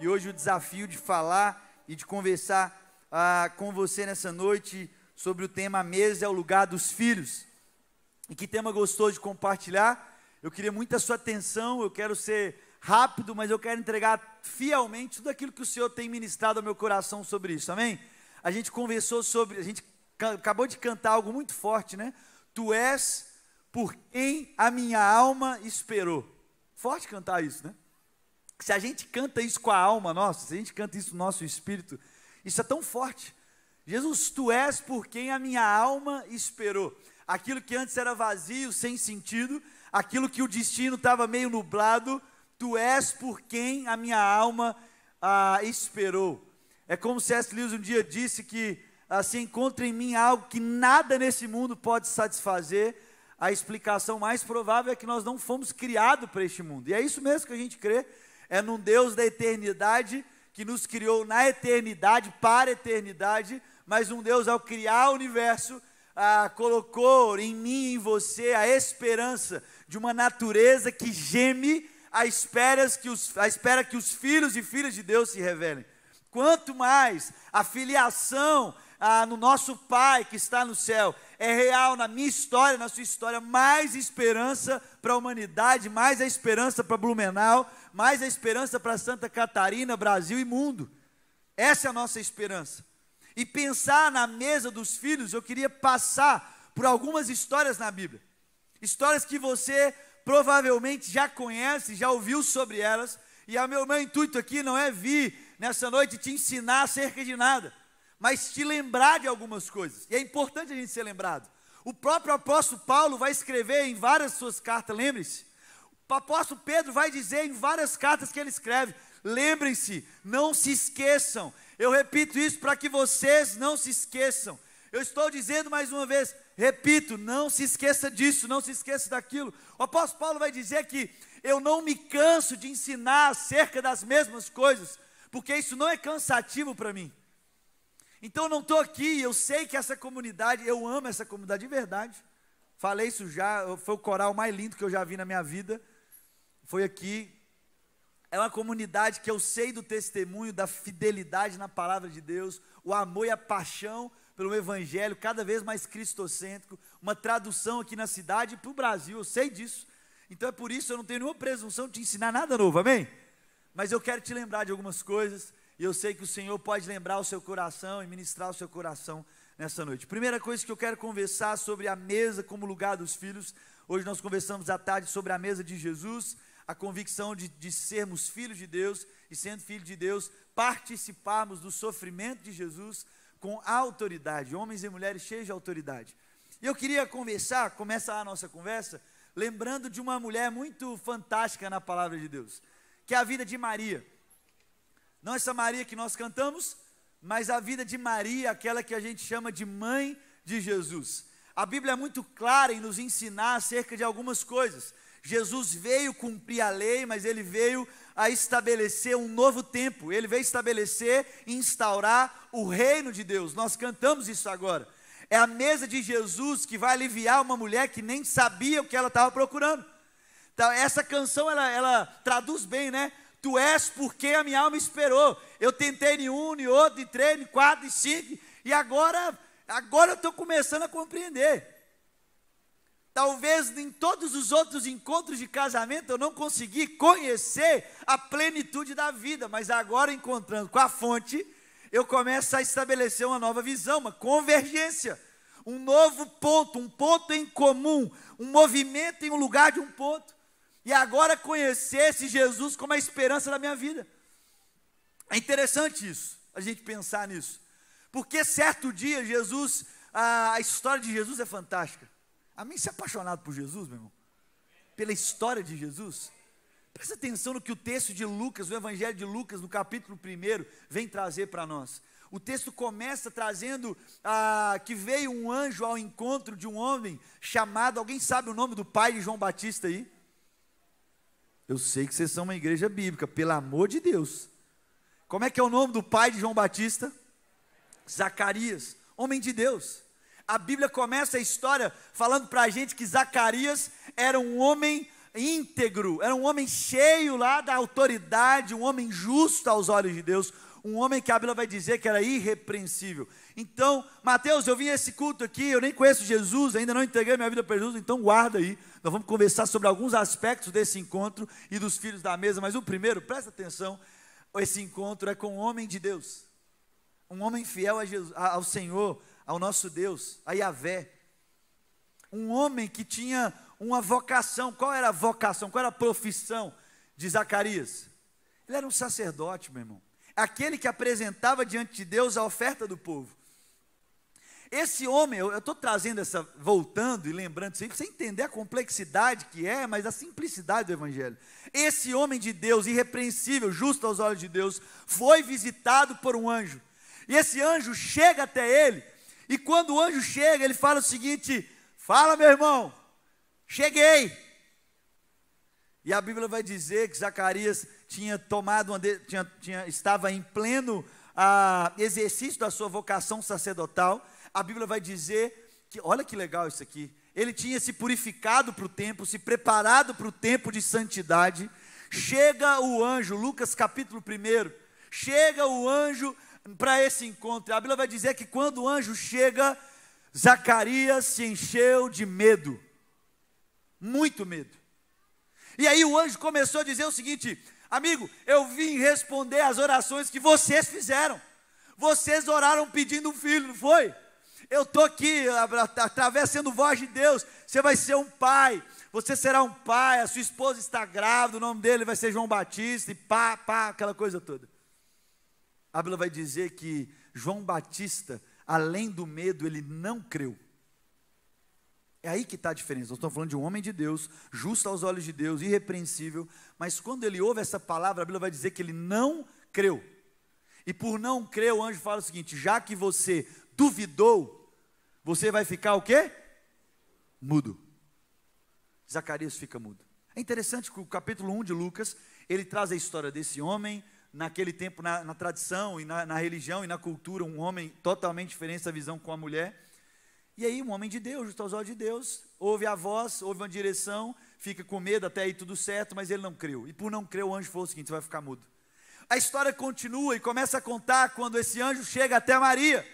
e hoje o desafio de falar e de conversar com você nessa noite sobre o tema A Mesa é o Lugar dos Filhos. E que tema gostoso de compartilhar. Eu queria muito a sua atenção, eu quero ser rápido, mas eu quero entregar fielmente tudo aquilo que o Senhor tem ministrado ao meu coração sobre isso, amém? A gente conversou sobre, a gente acabou de cantar algo muito forte, né? Tu és por quem a minha alma esperou. Forte cantar isso, né? Se a gente canta isso com a alma nossa, se a gente canta isso no nosso espírito, isso é tão forte. Jesus, tu és por quem a minha alma esperou. Aquilo que antes era vazio, sem sentido, aquilo que o destino estava meio nublado, tu és por quem a minha alma esperou. É como C.S. Lewis um dia disse que se encontra em mim algo que nada nesse mundo pode satisfazer. A explicação mais provável é que nós não fomos criados para este mundo. E é isso mesmo que a gente crê. É num Deus da eternidade, que nos criou na eternidade, para a eternidade, mas um Deus, ao criar o universo, colocou em mim e em você a esperança de uma natureza que geme à espera que os filhos e filhas de Deus se revelem. Quanto mais a filiação no nosso Pai que está no céu é real na minha história, na sua história, mais esperança para a humanidade, mais a esperança para Blumenau, mais a esperança para Santa Catarina, Brasil e mundo. Essa é a nossa esperança. E pensar na mesa dos filhos, eu queria passar por algumas histórias na Bíblia. Histórias que você provavelmente já conhece, já ouviu sobre elas. E o meu intuito aqui não é vir nessa noite te ensinar acerca de nada, mas te lembrar de algumas coisas. E é importante a gente ser lembrado. O próprio apóstolo Paulo vai escrever em várias suas cartas, lembre-se. O apóstolo Pedro vai dizer em várias cartas que ele escreve, lembrem-se, não se esqueçam. Eu repito isso para que vocês não se esqueçam. Eu estou dizendo mais uma vez, repito, não se esqueça disso, não se esqueça daquilo. O apóstolo Paulo vai dizer que eu não me canso de ensinar acerca das mesmas coisas, porque isso não é cansativo para mim. Então eu não estou aqui, eu sei que essa comunidade, eu amo essa comunidade de verdade. Falei isso já, foi o coral mais lindo que eu já vi na minha vida. Foi aqui. É uma comunidade que eu sei do testemunho, da fidelidade na palavra de Deus, o amor e a paixão pelo Evangelho, cada vez mais cristocêntrico, uma tradução aqui na cidade e para o Brasil, eu sei disso. Então é por isso eu não tenho nenhuma presunção de te ensinar nada novo, amém? Mas eu quero te lembrar de algumas coisas, e eu sei que o Senhor pode lembrar o seu coração e ministrar o seu coração nessa noite. Primeira coisa que eu quero conversar sobre a mesa como lugar dos filhos. Hoje nós conversamos à tarde sobre a mesa de Jesus, a convicção de sermos filhos de Deus, e sendo filhos de Deus, participarmos do sofrimento de Jesus com autoridade, homens e mulheres cheios de autoridade. E eu queria começar a nossa conversa, lembrando de uma mulher muito fantástica na palavra de Deus, que é a vida de Maria. Não essa Maria que nós cantamos, mas a vida de Maria, aquela que a gente chama de mãe de Jesus. A Bíblia é muito clara em nos ensinar acerca de algumas coisas. Jesus veio cumprir a lei, mas ele veio a estabelecer um novo tempo. Ele veio estabelecer e instaurar o reino de Deus. Nós cantamos isso agora. É a mesa de Jesus que vai aliviar uma mulher que nem sabia o que ela estava procurando. Então, essa canção, ela traduz bem, né? Tu és porque a minha alma esperou. Eu tentei em um, em outro, em três, em quatro, em cinco, e agora eu estou começando a compreender. Talvez em todos os outros encontros de casamento eu não consegui conhecer a plenitude da vida, mas agora encontrando com a fonte, eu começo a estabelecer uma nova visão, uma convergência, um novo ponto, um ponto em comum, um movimento em um lugar de um ponto. E agora conhecer esse Jesus como a esperança da minha vida. É interessante isso, a gente pensar nisso, porque certo dia Jesus, a história de Jesus é fantástica. Amém? Você é apaixonado por Jesus, meu irmão? Pela história de Jesus? Presta atenção no que o texto de Lucas, o Evangelho de Lucas, no capítulo 1, vem trazer para nós. O texto começa trazendo que veio um anjo ao encontro de um homem chamado, alguém sabe o nome do pai de João Batista aí? Eu sei que vocês são uma igreja bíblica, pelo amor de Deus. Como é que é o nome do pai de João Batista? Zacarias, homem de Deus. A Bíblia começa a história falando para a gente que Zacarias era um homem íntegro, era um homem cheio lá da autoridade, um homem justo aos olhos de Deus, um homem que a Bíblia vai dizer que era irrepreensível. Então, Mateus, eu vim a esse culto aqui, eu nem conheço Jesus, ainda não entreguei minha vida para Jesus, então guarda aí, nós vamos conversar sobre alguns aspectos desse encontro e dos filhos da mesa, mas o primeiro, presta atenção, esse encontro é com um homem de Deus, um homem fiel a Jesus, ao Senhor, ao nosso Deus, a Yahvé, um homem que tinha uma vocação. Qual era a vocação, qual era a profissão de Zacarias? Ele era um sacerdote, meu irmão, aquele que apresentava diante de Deus a oferta do povo. Esse homem, eu estou trazendo voltando e lembrando isso aí, para você entender a complexidade que é, mas a simplicidade do Evangelho. Esse homem de Deus, irrepreensível, justo aos olhos de Deus, foi visitado por um anjo, e esse anjo chega até ele, e quando o anjo chega, ele fala o seguinte: fala, meu irmão, cheguei. E a Bíblia vai dizer que Zacarias tinha tomado estava em pleno exercício da sua vocação sacerdotal. A Bíblia vai dizer que, olha que legal isso aqui, ele tinha se purificado para o tempo, se preparado para o tempo de santidade. Chega o anjo, Lucas capítulo 1, chega o anjo para esse encontro. A Bíblia vai dizer que quando o anjo chega, Zacarias se encheu de medo, muito medo. E aí o anjo começou a dizer o seguinte: amigo, eu vim responder às orações que vocês fizeram. Vocês oraram pedindo um filho, não foi? Eu estou aqui, através sendo voz de Deus, você vai ser um pai, você será um pai, a sua esposa está grávida, o nome dele vai ser João Batista, e aquela coisa toda. A Bíblia vai dizer que João Batista, além do medo, ele não creu. É aí que está a diferença. Nós estamos falando de um homem de Deus, justo aos olhos de Deus, irrepreensível, mas quando ele ouve essa palavra, a Bíblia vai dizer que ele não creu. E por não crer, o anjo fala o seguinte: já que você duvidou, você vai ficar o quê? Mudo. Zacarias fica mudo. É interessante que o capítulo 1 de Lucas, ele traz a história desse homem, naquele tempo, na tradição, e na religião, e na cultura, um homem totalmente diferente da visão com a mulher. E aí um homem de Deus, justo aos olhos de Deus, ouve a voz, ouve uma direção, fica com medo, até aí tudo certo, mas ele não creu. E por não crer, o anjo falou o seguinte: você vai ficar mudo. A história continua e começa a contar quando esse anjo chega até Maria.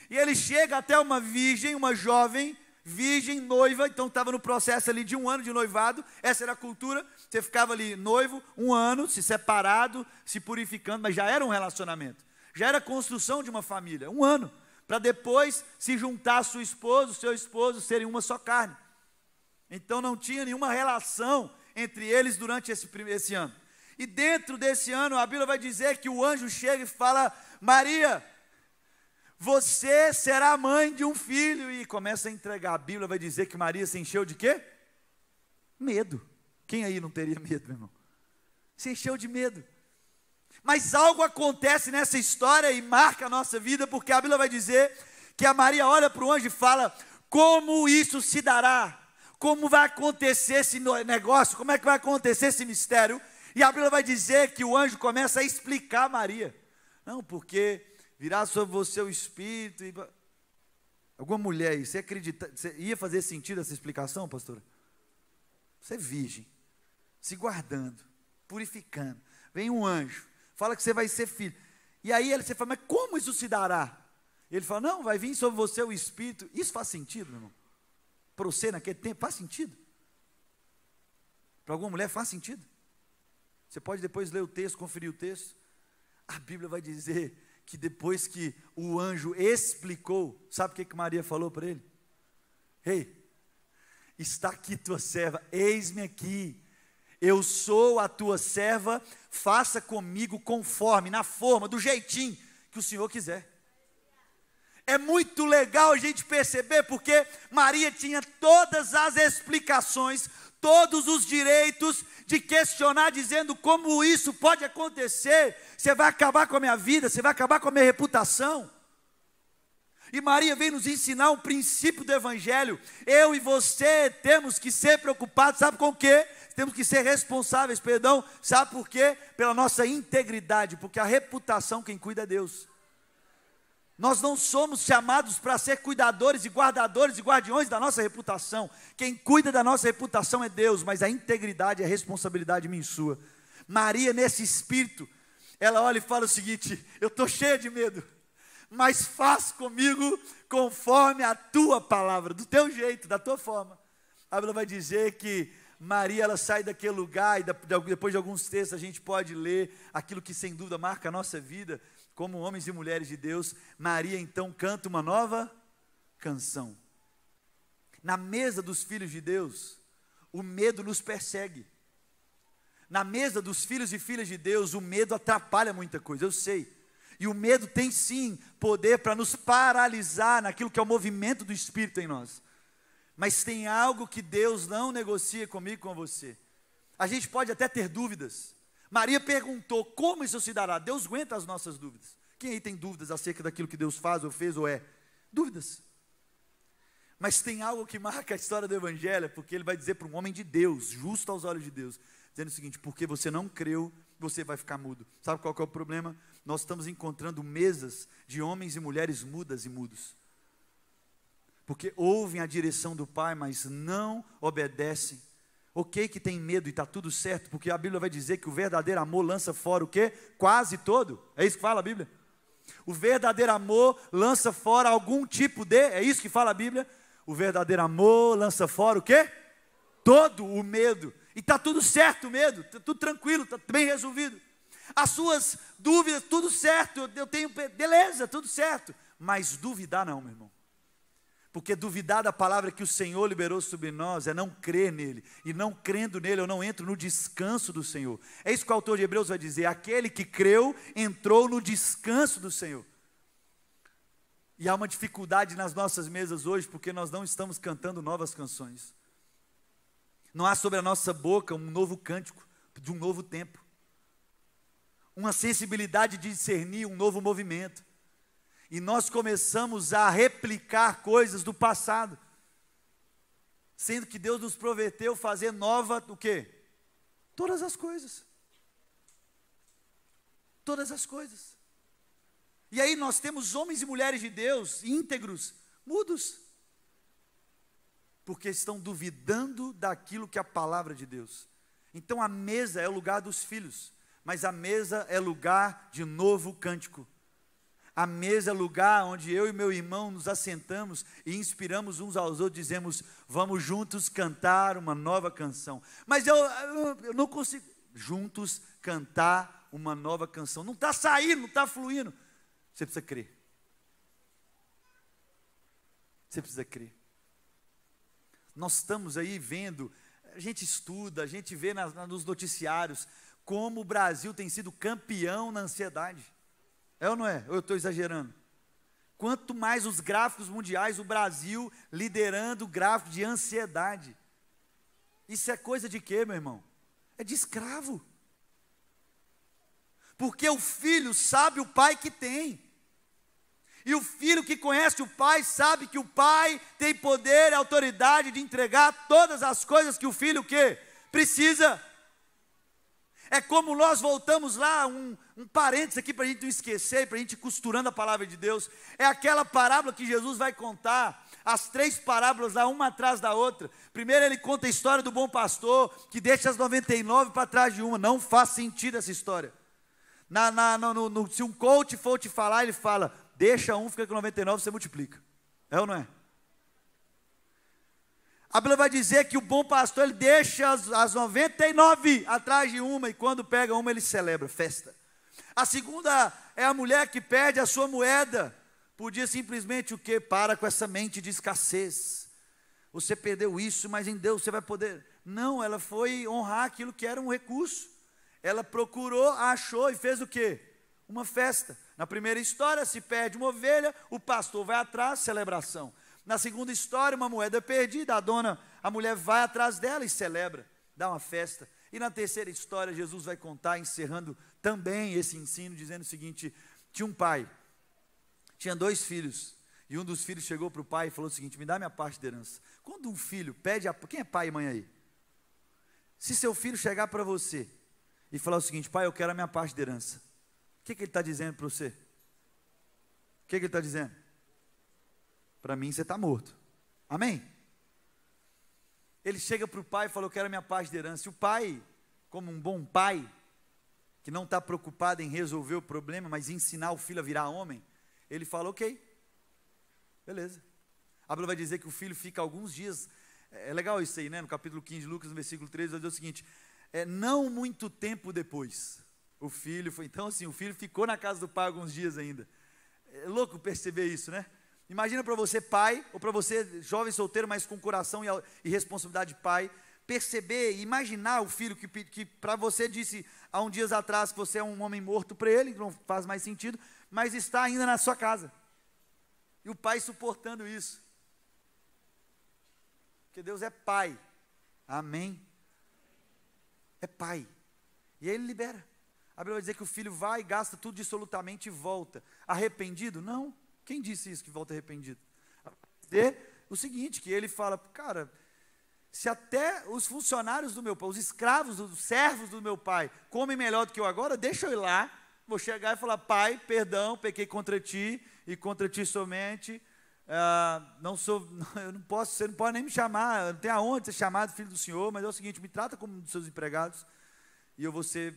E ele chega até uma virgem, uma jovem, virgem, noiva, então estava no processo ali de 1 ano de noivado. Essa era a cultura, você ficava ali noivo, 1 ano, se separado, se purificando, mas já era um relacionamento. Já era a construção de uma família, 1 ano, para depois se juntar a sua esposa, o seu esposo, serem uma só carne. Então não tinha nenhuma relação entre eles durante esse ano. E dentro desse ano, a Bíblia vai dizer que o anjo chega e fala: Maria, você será mãe de um filho, e começa a entregar. A Bíblia vai dizer que Maria se encheu de quê? Medo. Quem aí não teria medo, meu irmão? Se encheu de medo. Mas algo acontece nessa história e marca a nossa vida, porque a Bíblia vai dizer que a Maria olha para o anjo e fala: como isso se dará? Como vai acontecer esse negócio? Como é que vai acontecer esse mistério? E a Bíblia vai dizer que o anjo começa a explicar a Maria. Não, porque virá sobre você o Espírito. Alguma mulher aí, você acredita, ia fazer sentido essa explicação, pastora? Você é virgem, se guardando, purificando. Vem um anjo, fala que você vai ser filho. E aí você fala: mas como isso se dará? Ele fala: não, vai vir sobre você o Espírito. Isso faz sentido, meu irmão? Para você naquele tempo, faz sentido? Para alguma mulher faz sentido? Você pode depois ler o texto, conferir o texto. A Bíblia vai dizer que depois que o anjo explicou, sabe o que Maria falou para ele? Ei, está aqui tua serva, eis-me aqui, eu sou a tua serva, faça comigo conforme, na forma, do jeitinho que o Senhor quiser. É muito legal a gente perceber, porque Maria tinha todas as explicações, todos os direitos de questionar, dizendo: como isso pode acontecer? Você vai acabar com a minha vida, você vai acabar com a minha reputação. E Maria vem nos ensinar um princípio do Evangelho. Eu e você temos que ser preocupados, sabe com o quê? Temos que ser responsáveis, sabe por quê? Pela nossa integridade, porque a reputação quem cuida é Deus. Nós não somos chamados para ser cuidadores e guardadores e guardiões da nossa reputação. Quem cuida da nossa reputação é Deus, mas a integridade é responsabilidade minha e sua. Maria, nesse espírito, ela olha e fala o seguinte: eu estou cheia de medo, mas faz comigo conforme a tua palavra, do teu jeito, da tua forma. A Bíblia vai dizer que Maria, ela sai daquele lugar, e depois de alguns textos a gente pode ler aquilo que sem dúvida marca a nossa vida, como homens e mulheres de Deus. Maria então canta uma nova canção. Na mesa dos filhos de Deus, o medo nos persegue. Na mesa dos filhos e filhas de Deus, o medo atrapalha muita coisa, eu sei. E o medo tem sim poder para nos paralisar naquilo que é o movimento do Espírito em nós. Mas tem algo que Deus não negocia comigo e com você. A gente pode até ter dúvidas. Maria perguntou: como isso se dará? Deus aguenta as nossas dúvidas. Quem aí tem dúvidas acerca daquilo que Deus faz ou fez ou é? Dúvidas. Mas tem algo que marca a história do Evangelho, porque ele vai dizer para um homem de Deus, justo aos olhos de Deus, dizendo o seguinte: porque você não creu, você vai ficar mudo. Sabe qual que é o problema? Nós estamos encontrando mesas de homens e mulheres mudas e mudos, porque ouvem a direção do Pai, mas não obedecem. Ok que tem medo e está tudo certo, porque a Bíblia vai dizer que o verdadeiro amor lança fora o quê? Quase todo. É isso que fala a Bíblia? O verdadeiro amor lança fora algum tipo de, é isso que fala a Bíblia? O verdadeiro amor lança fora o quê? Todo o medo. E está tudo certo o medo, está tudo tranquilo, está bem resolvido. As suas dúvidas, tudo certo, eu tenho, beleza, tudo certo. Mas duvidar não, meu irmão. Porque duvidar da palavra que o Senhor liberou sobre nós é não crer nele. E não crendo nele, eu não entro no descanso do Senhor. É isso que o autor de Hebreus vai dizer: aquele que creu, entrou no descanso do Senhor. E há uma dificuldade nas nossas mesas hoje, porque nós não estamos cantando novas canções. Não há sobre a nossa boca um novo cântico, de um novo tempo. Uma sensibilidade de discernir um novo movimento. E nós começamos a replicar coisas do passado, sendo que Deus nos prometeu fazer nova o quê? Todas as coisas. Todas as coisas. E aí nós temos homens e mulheres de Deus, íntegros, mudos, porque estão duvidando daquilo que é a palavra de Deus. Então a mesa é o lugar dos filhos, mas a mesa é lugar de novo cântico. A mesa é lugar onde eu e meu irmão nos assentamos e inspiramos uns aos outros, dizemos: vamos juntos cantar uma nova canção. Mas eu não consigo juntos cantar uma nova canção. Não está saindo, não está fluindo. Você precisa crer. Você precisa crer. Nós estamos aí vendo, a gente estuda, a gente vê nos noticiários como o Brasil tem sido campeão na ansiedade. É ou não é? Ou eu estou exagerando? Quanto mais os gráficos mundiais, o Brasil liderando o gráfico de ansiedade. Isso é coisa de quê, meu irmão? É de escravo. Porque o filho sabe o pai que tem. E o filho que conhece o pai sabe que o pai tem poder e autoridade de entregar todas as coisas que o filho o quê? Precisa. É como nós voltamos lá, um parênteses aqui para a gente não esquecer, para a gente ir costurando a palavra de Deus. É aquela parábola que Jesus vai contar, as 3 parábolas lá, uma atrás da outra. Primeiro ele conta a história do bom pastor, que deixa as 99 para trás de uma. Não faz sentido essa história. Se um coach for te falar, ele fala: deixa um, fica com 99, você multiplica. É ou não é? A Bíblia vai dizer que o bom pastor, ele deixa as 99 atrás de uma, e quando pega uma, ele celebra, festa. A segunda é a mulher que perde a sua moeda. Podia simplesmente o quê? Para com essa mente de escassez. Você perdeu isso, mas em Deus você vai poder. Não, ela foi honrar aquilo que era um recurso. Ela procurou, achou e fez o quê? Uma festa. Na primeira história, se perde uma ovelha, o pastor vai atrás, celebração. Na segunda história, uma moeda perdida, a mulher vai atrás dela e celebra, dá uma festa. E na terceira história, Jesus vai contar, encerrando também esse ensino, dizendo o seguinte: tinha um pai, tinha 2 filhos, e um dos filhos chegou para o pai e falou o seguinte: me dá minha parte de herança. Quando um filho pede, quem é pai e mãe aí? Se seu filho chegar para você e falar o seguinte: pai, eu quero a minha parte de herança, o que ele está dizendo para você? O que ele está dizendo? Para mim você está morto. Amém? Ele chega para o pai e fala: eu quero a minha parte de herança. E o pai, como um bom pai, que não está preocupado em resolver o problema, mas ensinar o filho a virar homem, ele fala: ok, beleza. A Bíblia vai dizer que o filho fica alguns dias, é legal isso aí, né? No capítulo 15 de Lucas, no versículo 13, vai dizer o seguinte: não muito tempo depois, o filho foi, então assim, o filho ficou na casa do pai alguns dias ainda. É louco perceber isso, né? Imagina para você pai, ou para você jovem solteiro, mas com coração e responsabilidade de pai, perceber, imaginar o filho que para você disse há uns dias atrás que você é um homem morto para ele, não faz mais sentido, mas está ainda na sua casa. E o pai suportando isso. Porque Deus é pai. Amém? É pai. E aí ele libera. A Bíblia vai dizer que o filho vai, gasta tudo dissolutamente e volta. Arrependido? Não. Quem disse isso, que volta arrependido? Vai dizer o seguinte, que ele fala: cara, se até os funcionários do meu pai, os escravos, os servos do meu pai, comem melhor do que eu agora, deixa eu ir lá, vou chegar e falar: pai, perdão, pequei contra ti, e contra ti somente, eu não posso, você não pode nem me chamar, eu não tenho aonde ser chamado filho do Senhor, mas é o seguinte, me trata como um dos seus empregados, e eu vou ser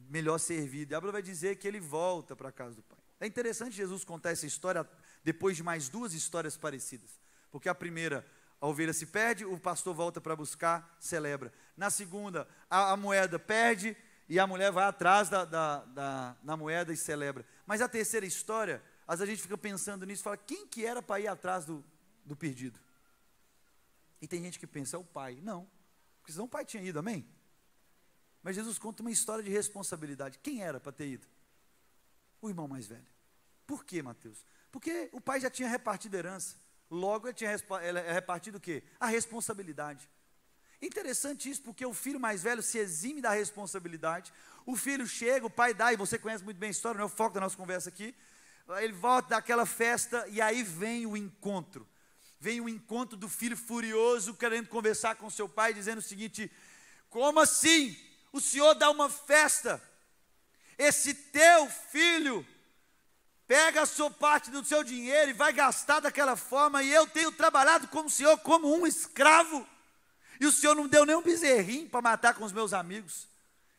melhor servido. E a Bíblia vai dizer que ele volta para a casa do pai. É interessante Jesus contar essa história depois de mais duas histórias parecidas, porque a primeira, a ovelha se perde, o pastor volta para buscar, celebra. Na segunda, a moeda perde e a mulher vai atrás da moeda e celebra. Mas a terceira história, às vezes a gente fica pensando nisso e fala: quem que era para ir atrás do perdido? E tem gente que pensa: é o pai. Não, porque senão o pai tinha ido, amém? Mas Jesus conta uma história de responsabilidade. Quem era para ter ido? O irmão mais velho. Por quê, Mateus? Porque o pai já tinha repartido a herança. Logo ele tinha repartido o quê? A responsabilidade. Interessante isso, porque o filho mais velho se exime da responsabilidade. O filho chega, o pai dá, e você conhece muito bem a história, não é o foco da nossa conversa aqui. Ele volta daquela festa, e aí vem o encontro. Vem o encontro do filho furioso, querendo conversar com seu pai, dizendo o seguinte: como assim? O senhor dá uma festa, esse teu filho pega a sua parte do seu dinheiro e vai gastar daquela forma, e eu tenho trabalhado como o senhor, como um escravo, e o senhor não deu nem um bezerrinho para matar com os meus amigos.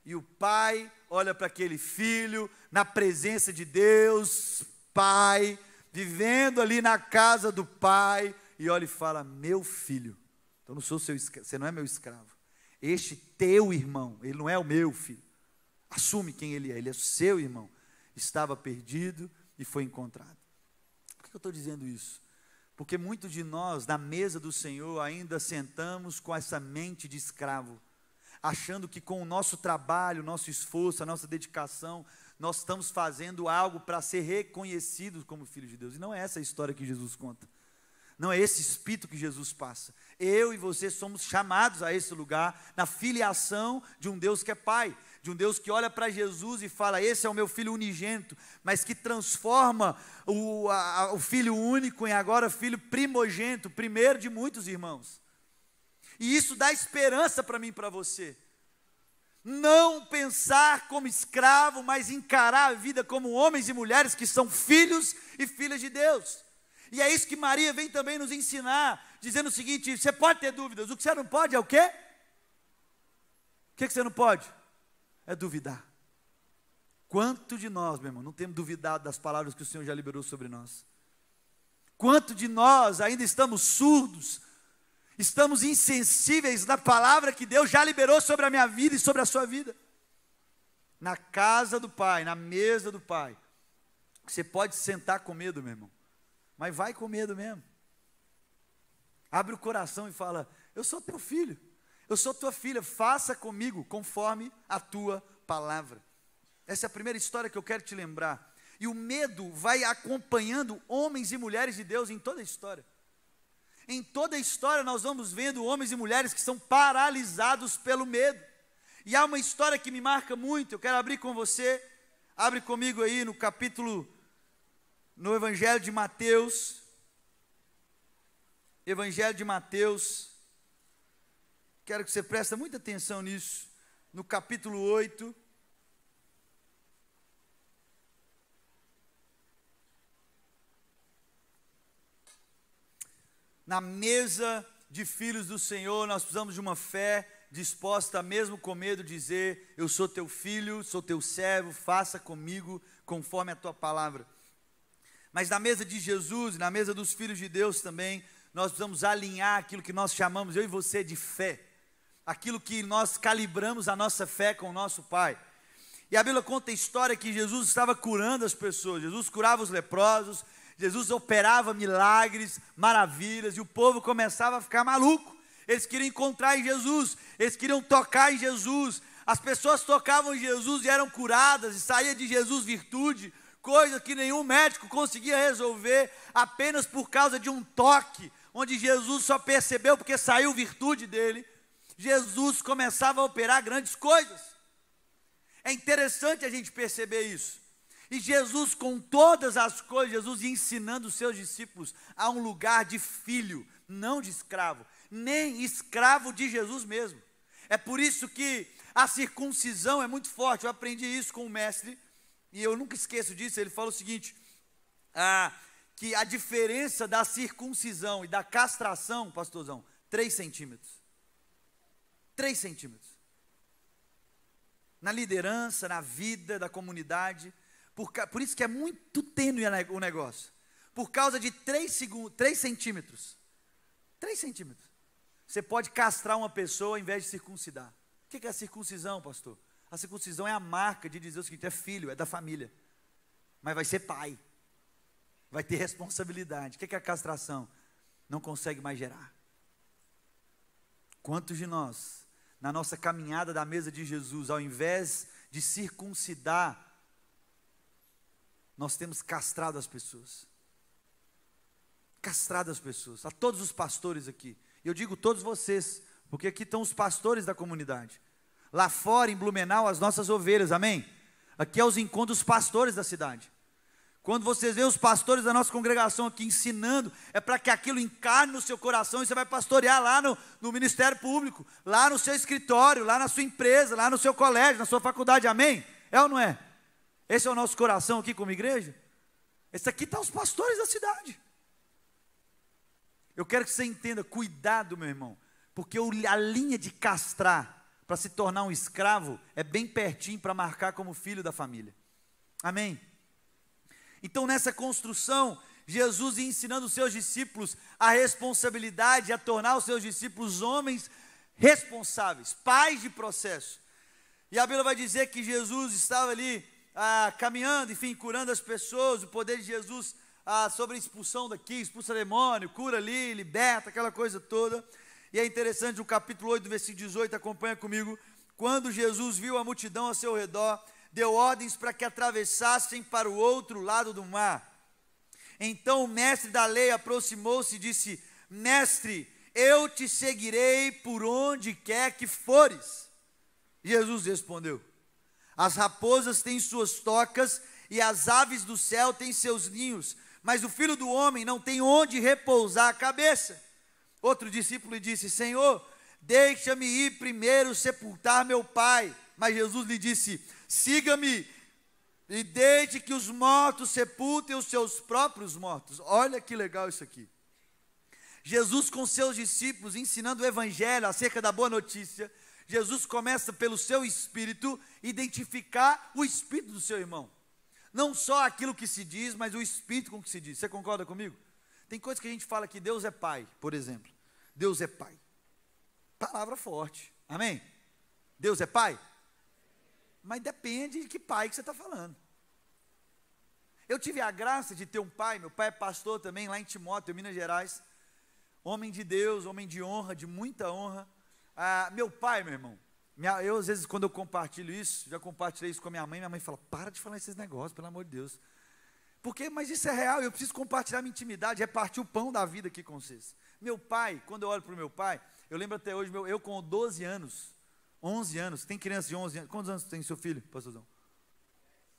E o pai olha para aquele filho, na presença de Deus, pai, vivendo ali na casa do pai, e olha e fala: meu filho, eu não sou seu escravo, você não é meu escravo, este teu irmão, ele não é o meu filho, assume quem ele é o seu irmão, estava perdido e foi encontrado. Por que eu estou dizendo isso? Porque muitos de nós, na mesa do Senhor, ainda sentamos com essa mente de escravo, achando que com o nosso trabalho, o nosso esforço, a nossa dedicação, nós estamos fazendo algo para ser reconhecidos como filhos de Deus. E não é essa a história que Jesus conta. Não é esse espírito que Jesus passa. Eu e você somos chamados a esse lugar, na filiação de um Deus que é Pai, de um Deus que olha para Jesus e fala: esse é o meu filho unigênito, mas que transforma o filho único em agora filho primogênito, primeiro de muitos irmãos. E isso dá esperança para mim e para você. Não pensar como escravo, mas encarar a vida como homens e mulheres que são filhos e filhas de Deus. E é isso que Maria vem também nos ensinar, dizendo o seguinte: você pode ter dúvidas, o que você não pode é o quê? O que você não pode? É duvidar. Quanto de nós, meu irmão, não temos duvidado das palavras que o Senhor já liberou sobre nós? Quanto de nós ainda estamos surdos, estamos insensíveis na palavra que Deus já liberou sobre a minha vida e sobre a sua vida? Na casa do Pai, na mesa do Pai, você pode sentar com medo, meu irmão, mas vai com medo mesmo. Abre o coração e fala: eu sou teu filho, eu sou tua filha, faça comigo conforme a tua palavra. Essa é a primeira história que eu quero te lembrar. E o medo vai acompanhando homens e mulheres de Deus em toda a história. Em toda a história nós vamos vendo homens e mulheres que são paralisados pelo medo. E há uma história que me marca muito, eu quero abrir com você. Abre comigo aí no Evangelho de Mateus. Evangelho de Mateus. Quero que você preste muita atenção nisso. No capítulo 8. Na mesa de filhos do Senhor, nós precisamos de uma fé disposta a mesmo com medo dizer: eu sou teu filho, sou teu servo, faça comigo conforme a tua palavra. Mas na mesa de Jesus, na mesa dos filhos de Deus também, nós precisamos alinhar aquilo que nós chamamos, eu e você, de fé. Aquilo que nós calibramos a nossa fé com o nosso Pai. E a Bíblia conta a história que Jesus estava curando as pessoas, Jesus curava os leprosos, Jesus operava milagres, maravilhas, e o povo começava a ficar maluco. Eles queriam encontrar em Jesus, eles queriam tocar em Jesus. As pessoas tocavam em Jesus e eram curadas, e saía de Jesus virtude, coisa que nenhum médico conseguia resolver, apenas por causa de um toque, onde Jesus só percebeu porque saiu virtude dele. Jesus começava a operar grandes coisas. É interessante a gente perceber isso. E Jesus, com todas as coisas, Jesus ia ensinando os seus discípulos a um lugar de filho, não de escravo, nem escravo de Jesus mesmo. É por isso que a circuncisão é muito forte. Eu aprendi isso com o mestre, e eu nunca esqueço disso. Ele fala o seguinte, que a diferença da circuncisão e da castração, pastorzão, 3 centímetros. 3 centímetros. Na liderança, na vida da comunidade. Por isso que é muito tênue o negócio. Por causa de 3 centímetros. 3 centímetros. Você pode castrar uma pessoa ao invés de circuncidar. O que é a circuncisão, pastor? A circuncisão é a marca de dizer o seguinte: é filho, é da família. Mas vai ser pai. Vai ter responsabilidade. O que é a castração? Não consegue mais gerar. Quantos de nós, na nossa caminhada da mesa de Jesus, ao invés de circuncidar, nós temos castrado as pessoas? Castrado as pessoas. A todos os pastores aqui. Eu digo todos vocês, porque aqui estão os pastores da comunidade. Lá fora, em Blumenau, as nossas ovelhas, amém? Aqui é os encontros dos pastores da cidade. Quando vocês veem os pastores da nossa congregação aqui ensinando, é para que aquilo encarne no seu coração e você vai pastorear lá no Ministério Público, lá no seu escritório, lá na sua empresa, lá no seu colégio, na sua faculdade, amém? É ou não é? Esse é o nosso coração aqui como igreja? Esse aqui está os pastores da cidade. Eu quero que você entenda, cuidado, meu irmão, porque a linha de castrar para se tornar um escravo é bem pertinho para marcar como filho da família. Amém? Então, nessa construção, Jesus ia ensinando os seus discípulos a responsabilidade, a tornar os seus discípulos homens responsáveis, pais de processo. E a Bíblia vai dizer que Jesus estava ali caminhando, enfim, curando as pessoas, o poder de Jesus sobre a expulsão daqui, expulsa demônio, cura ali, liberta, aquela coisa toda. E é interessante, no capítulo 8, versículo 18, acompanha comigo. Quando Jesus viu a multidão ao seu redor, deu ordens para que atravessassem para o outro lado do mar. Então o mestre da lei aproximou-se e disse: Mestre, eu te seguirei por onde quer que fores. Jesus respondeu: As raposas têm suas tocas e as aves do céu têm seus ninhos, mas o Filho do Homem não tem onde repousar a cabeça. Outro discípulo lhe disse: Senhor, deixa-me ir primeiro sepultar meu pai. Mas Jesus lhe disse: Siga-me e deixe que os mortos sepultem os seus próprios mortos. Olha que legal isso aqui. Jesus com seus discípulos ensinando o evangelho acerca da boa notícia. Jesus começa pelo seu espírito identificar o espírito do seu irmão. Não só aquilo que se diz, mas o espírito com que se diz. Você concorda comigo? Tem coisas que a gente fala que Deus é pai, por exemplo. Deus é pai. Palavra forte. Amém? Deus é pai? Mas depende de que pai que você está falando. Eu tive a graça de ter um pai, meu pai é pastor também, lá em Timóteo, Minas Gerais. Homem de Deus, homem de honra, de muita honra. Meu pai, meu irmão, eu às vezes quando eu compartilho isso, já compartilhei isso com a minha mãe fala: para de falar esses negócios, pelo amor de Deus. Mas isso é real, eu preciso compartilhar minha intimidade, repartir o pão da vida aqui com vocês. Meu pai, quando eu olho para o meu pai, eu lembro até hoje, eu com 12 anos, 11 anos, tem criança de 11 anos, quantos anos tem seu filho, pastorzão?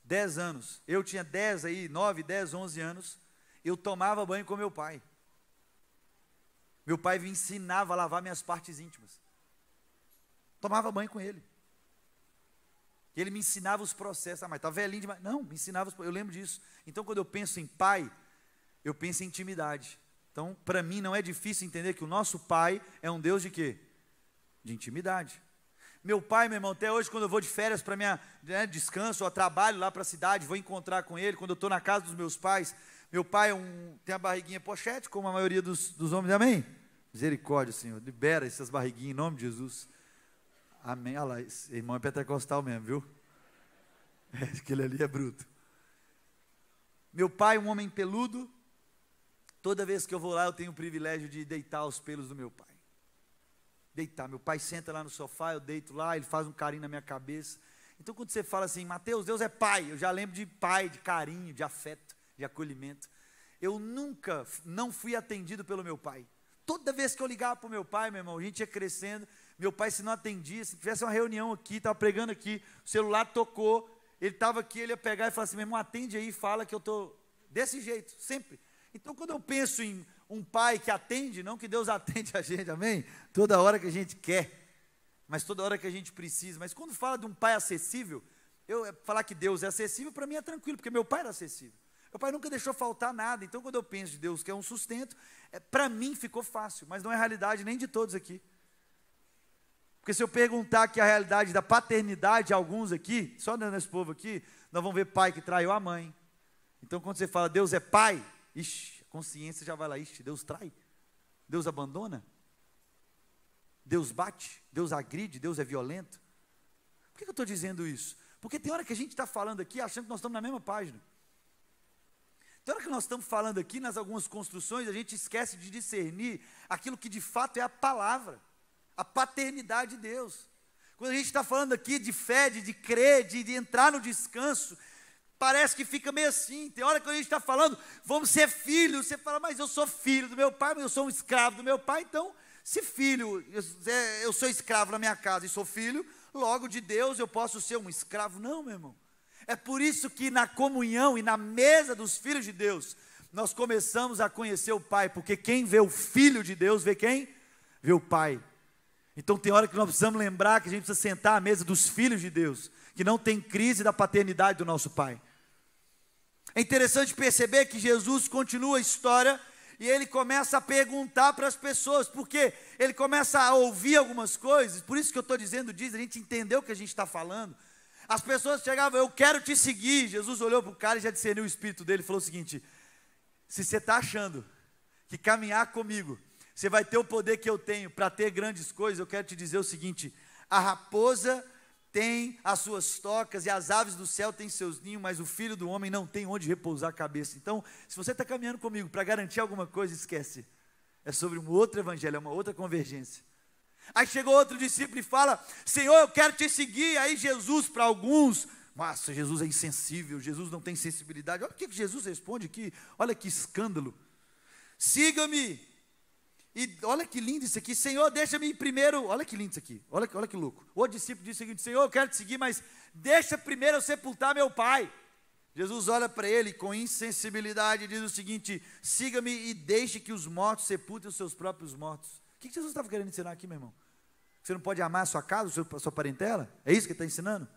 10 anos, eu tinha 10 aí, 9, 10, 11 anos, eu tomava banho com meu pai. Meu pai me ensinava a lavar minhas partes íntimas. Tomava banho com ele. Ele me ensinava os processos. Mas está velhinho demais. Não, me ensinava eu lembro disso. Então, quando eu penso em pai, eu penso em intimidade. Então, para mim não é difícil entender que o nosso Pai é um Deus de quê? De intimidade. Meu pai, meu irmão, até hoje quando eu vou de férias para minha descanso, ou trabalho lá para a cidade, vou encontrar com ele, quando eu estou na casa dos meus pais, meu pai tem a barriguinha pochete, como a maioria dos homens, amém? Misericórdia, Senhor, libera essas barriguinhas em nome de Jesus, amém. Olha lá, esse irmão é pentecostal mesmo, viu? Aquele ali é bruto. Meu pai, um homem peludo, toda vez que eu vou lá eu tenho o privilégio de deitar os pelos do meu pai. Deitar, meu pai senta lá no sofá, eu deito lá, ele faz um carinho na minha cabeça. Então quando você fala assim, Mateus, Deus é pai, eu já lembro de pai, de carinho, de afeto, de acolhimento. Eu nunca não fui atendido pelo meu pai. Toda vez que eu ligava para o meu pai, meu irmão, a gente ia crescendo, meu pai se não atendia, se tivesse uma reunião aqui, estava pregando aqui, o celular tocou, ele estava aqui, ele ia pegar e falar assim, meu irmão, atende aí, fala que eu estou desse jeito, sempre. Então quando eu penso em um pai que atende, não que Deus atende a gente, amém? Toda hora que a gente quer, mas toda hora que a gente precisa. Mas quando fala de um pai acessível, falar que Deus é acessível, para mim é tranquilo, porque meu pai era acessível. Meu pai nunca deixou faltar nada, então quando eu penso de Deus que é um sustento, para mim ficou fácil, mas não é a realidade nem de todos aqui. Porque se eu perguntar aqui a realidade da paternidade de alguns aqui, só nesse povo aqui, nós vamos ver pai que traiu a mãe. Então quando você fala Deus é pai, ixi, consciência já vai lá, ixi, Deus trai, Deus abandona, Deus bate, Deus agride, Deus é violento. Por que eu estou dizendo isso? Porque tem hora que a gente está falando aqui achando que nós estamos na mesma página. Tem hora que nós estamos falando aqui nas algumas construções, a gente esquece de discernir aquilo que de fato é a palavra, a paternidade de Deus. Quando a gente está falando aqui de fé, de crer, de entrar no descanso, parece que fica meio assim. Tem hora que a gente está falando, vamos ser filhos, você fala, mas eu sou filho do meu pai, mas eu sou um escravo do meu pai, então, se filho, eu sou escravo na minha casa e sou filho, logo de Deus eu posso ser um escravo. Não, meu irmão. É por isso que na comunhão e na mesa dos filhos de Deus, nós começamos a conhecer o Pai, porque quem vê o Filho de Deus, vê quem? Vê o Pai. Então tem hora que nós precisamos lembrar que a gente precisa sentar à mesa dos filhos de Deus, que não tem crise da paternidade do nosso Pai. É interessante perceber que Jesus continua a história e ele começa a perguntar para as pessoas, porque ele começa a ouvir algumas coisas, por isso que eu estou dizendo disso, a gente entendeu o que a gente está falando. As pessoas chegavam, eu quero te seguir. Jesus olhou para o cara e já discerniu o espírito dele e falou o seguinte, se você está achando que caminhar comigo, você vai ter o poder que eu tenho para ter grandes coisas, eu quero te dizer o seguinte, a raposa tem as suas tocas e as aves do céu têm seus ninhos, mas o filho do homem não tem onde repousar a cabeça. Então, se você está caminhando comigo para garantir alguma coisa, esquece, é sobre um outro evangelho, é uma outra convergência. Aí chegou outro discípulo e fala, Senhor, eu quero te seguir. Aí Jesus, para alguns, nossa, Jesus é insensível, Jesus não tem sensibilidade. Olha o que Jesus responde aqui, olha que escândalo. Siga-me. E olha que lindo isso aqui, Senhor, deixa-me ir primeiro. Olha que lindo isso aqui, olha que louco. O discípulo disse o seguinte, Senhor, eu quero te seguir, mas deixa primeiro eu sepultar meu pai. Jesus olha para ele com insensibilidade e diz o seguinte, siga-me e deixe que os mortos sepultem os seus próprios mortos. O que Jesus estava querendo ensinar aqui, meu irmão? Você não pode amar a sua casa, a sua parentela? É isso que ele está ensinando?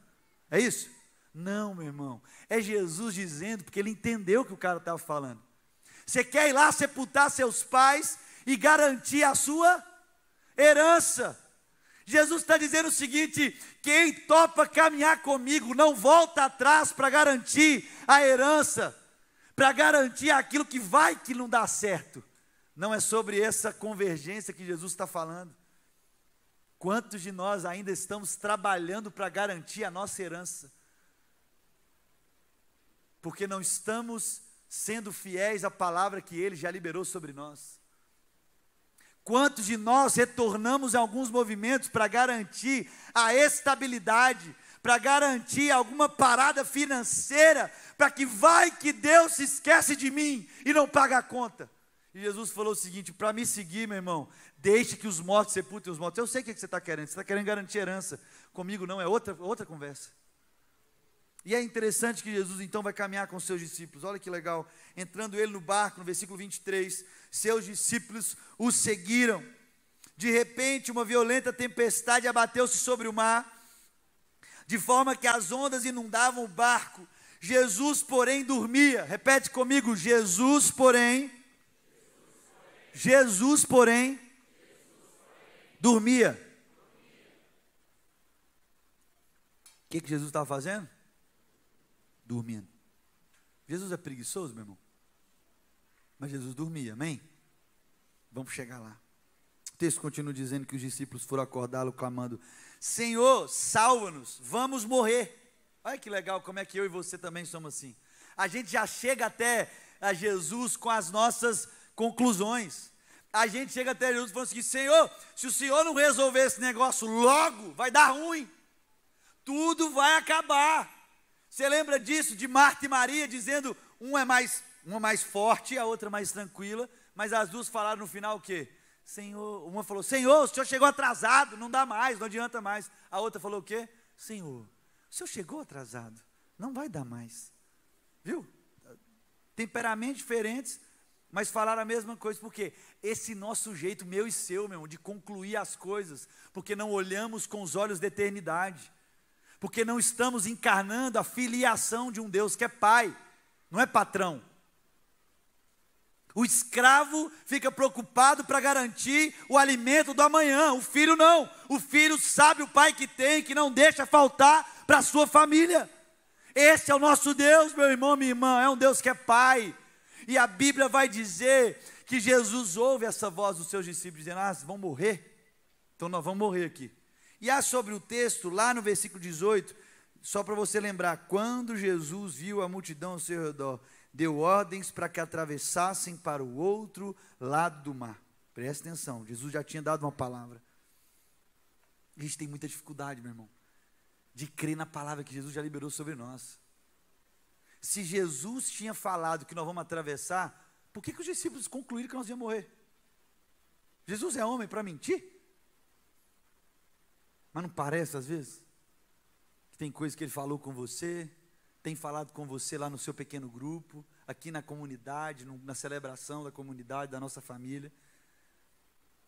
É isso? Não, meu irmão. É Jesus dizendo, porque ele entendeu o que o cara estava falando. Você quer ir lá sepultar seus pais e garantir a sua herança. Jesus está dizendo o seguinte, quem topa caminhar comigo não volta atrás para garantir a herança, para garantir aquilo que vai que não dá certo. Não é sobre essa convergência que Jesus está falando. Quantos de nós ainda estamos trabalhando para garantir a nossa herança? Porque não estamos sendo fiéis à palavra que Ele já liberou sobre nós. Quantos de nós retornamos a alguns movimentos para garantir a estabilidade, para garantir alguma parada financeira, para que vai que Deus se esquece de mim e não paga a conta? E Jesus falou o seguinte, para me seguir, meu irmão, deixe que os mortos sepultem os mortos. Eu sei o que você está querendo, você está querendo garantir herança. Comigo não, é outra conversa. E é interessante que Jesus então vai caminhar com os seus discípulos. Olha que legal, entrando ele no barco, no versículo 23, seus discípulos o seguiram. De repente uma violenta tempestade abateu-se sobre o mar, de forma que as ondas inundavam o barco. Jesus, porém, dormia. Repete comigo, Jesus, porém, Jesus, porém, dormia. O que Jesus estava fazendo? Dormindo. Jesus é preguiçoso, meu irmão? Mas Jesus dormia, amém? Vamos chegar lá. O texto continua dizendo que os discípulos foram acordá-lo clamando: Senhor, salva-nos, vamos morrer. Olha que legal como é que eu e você também somos assim. A gente já chega até a Jesus com as nossas conclusões. A gente chega até Jesus falando assim: Senhor, se o Senhor não resolver esse negócio logo, vai dar ruim. Tudo vai acabar. Você lembra disso, de Marta e Maria, dizendo, uma mais forte, a outra mais tranquila, mas as duas falaram no final o quê? Senhor, uma falou: Senhor, o Senhor chegou atrasado, não dá mais, não adianta mais. A outra falou o quê? Senhor, o Senhor chegou atrasado, não vai dar mais. Viu? Temperamentos diferentes, mas falaram a mesma coisa. Por quê? Esse nosso jeito, meu e seu, meu irmão, de concluir as coisas, porque não olhamos com os olhos da eternidade, porque não estamos encarnando a filiação de um Deus que é pai, não é patrão. O escravo fica preocupado para garantir o alimento do amanhã, o filho não. O filho sabe o pai que tem, que não deixa faltar para a sua família. Esse é o nosso Deus, meu irmão, minha irmã, é um Deus que é pai. E a Bíblia vai dizer que Jesus ouve essa voz dos seus discípulos dizendo: vão morrer? Então nós vamos morrer aqui. E há sobre o texto, lá no versículo 18, só para você lembrar, quando Jesus viu a multidão ao seu redor, deu ordens para que atravessassem para o outro lado do mar. Presta atenção, Jesus já tinha dado uma palavra. A gente tem muita dificuldade, meu irmão, de crer na palavra que Jesus já liberou sobre nós. Se Jesus tinha falado que nós vamos atravessar, por que os discípulos concluíram que nós íamos morrer? Jesus é homem para mentir? Mas não parece às vezes? Que tem coisa que ele falou com você, tem falado com você lá no seu pequeno grupo, aqui na comunidade, na celebração da comunidade, da nossa família,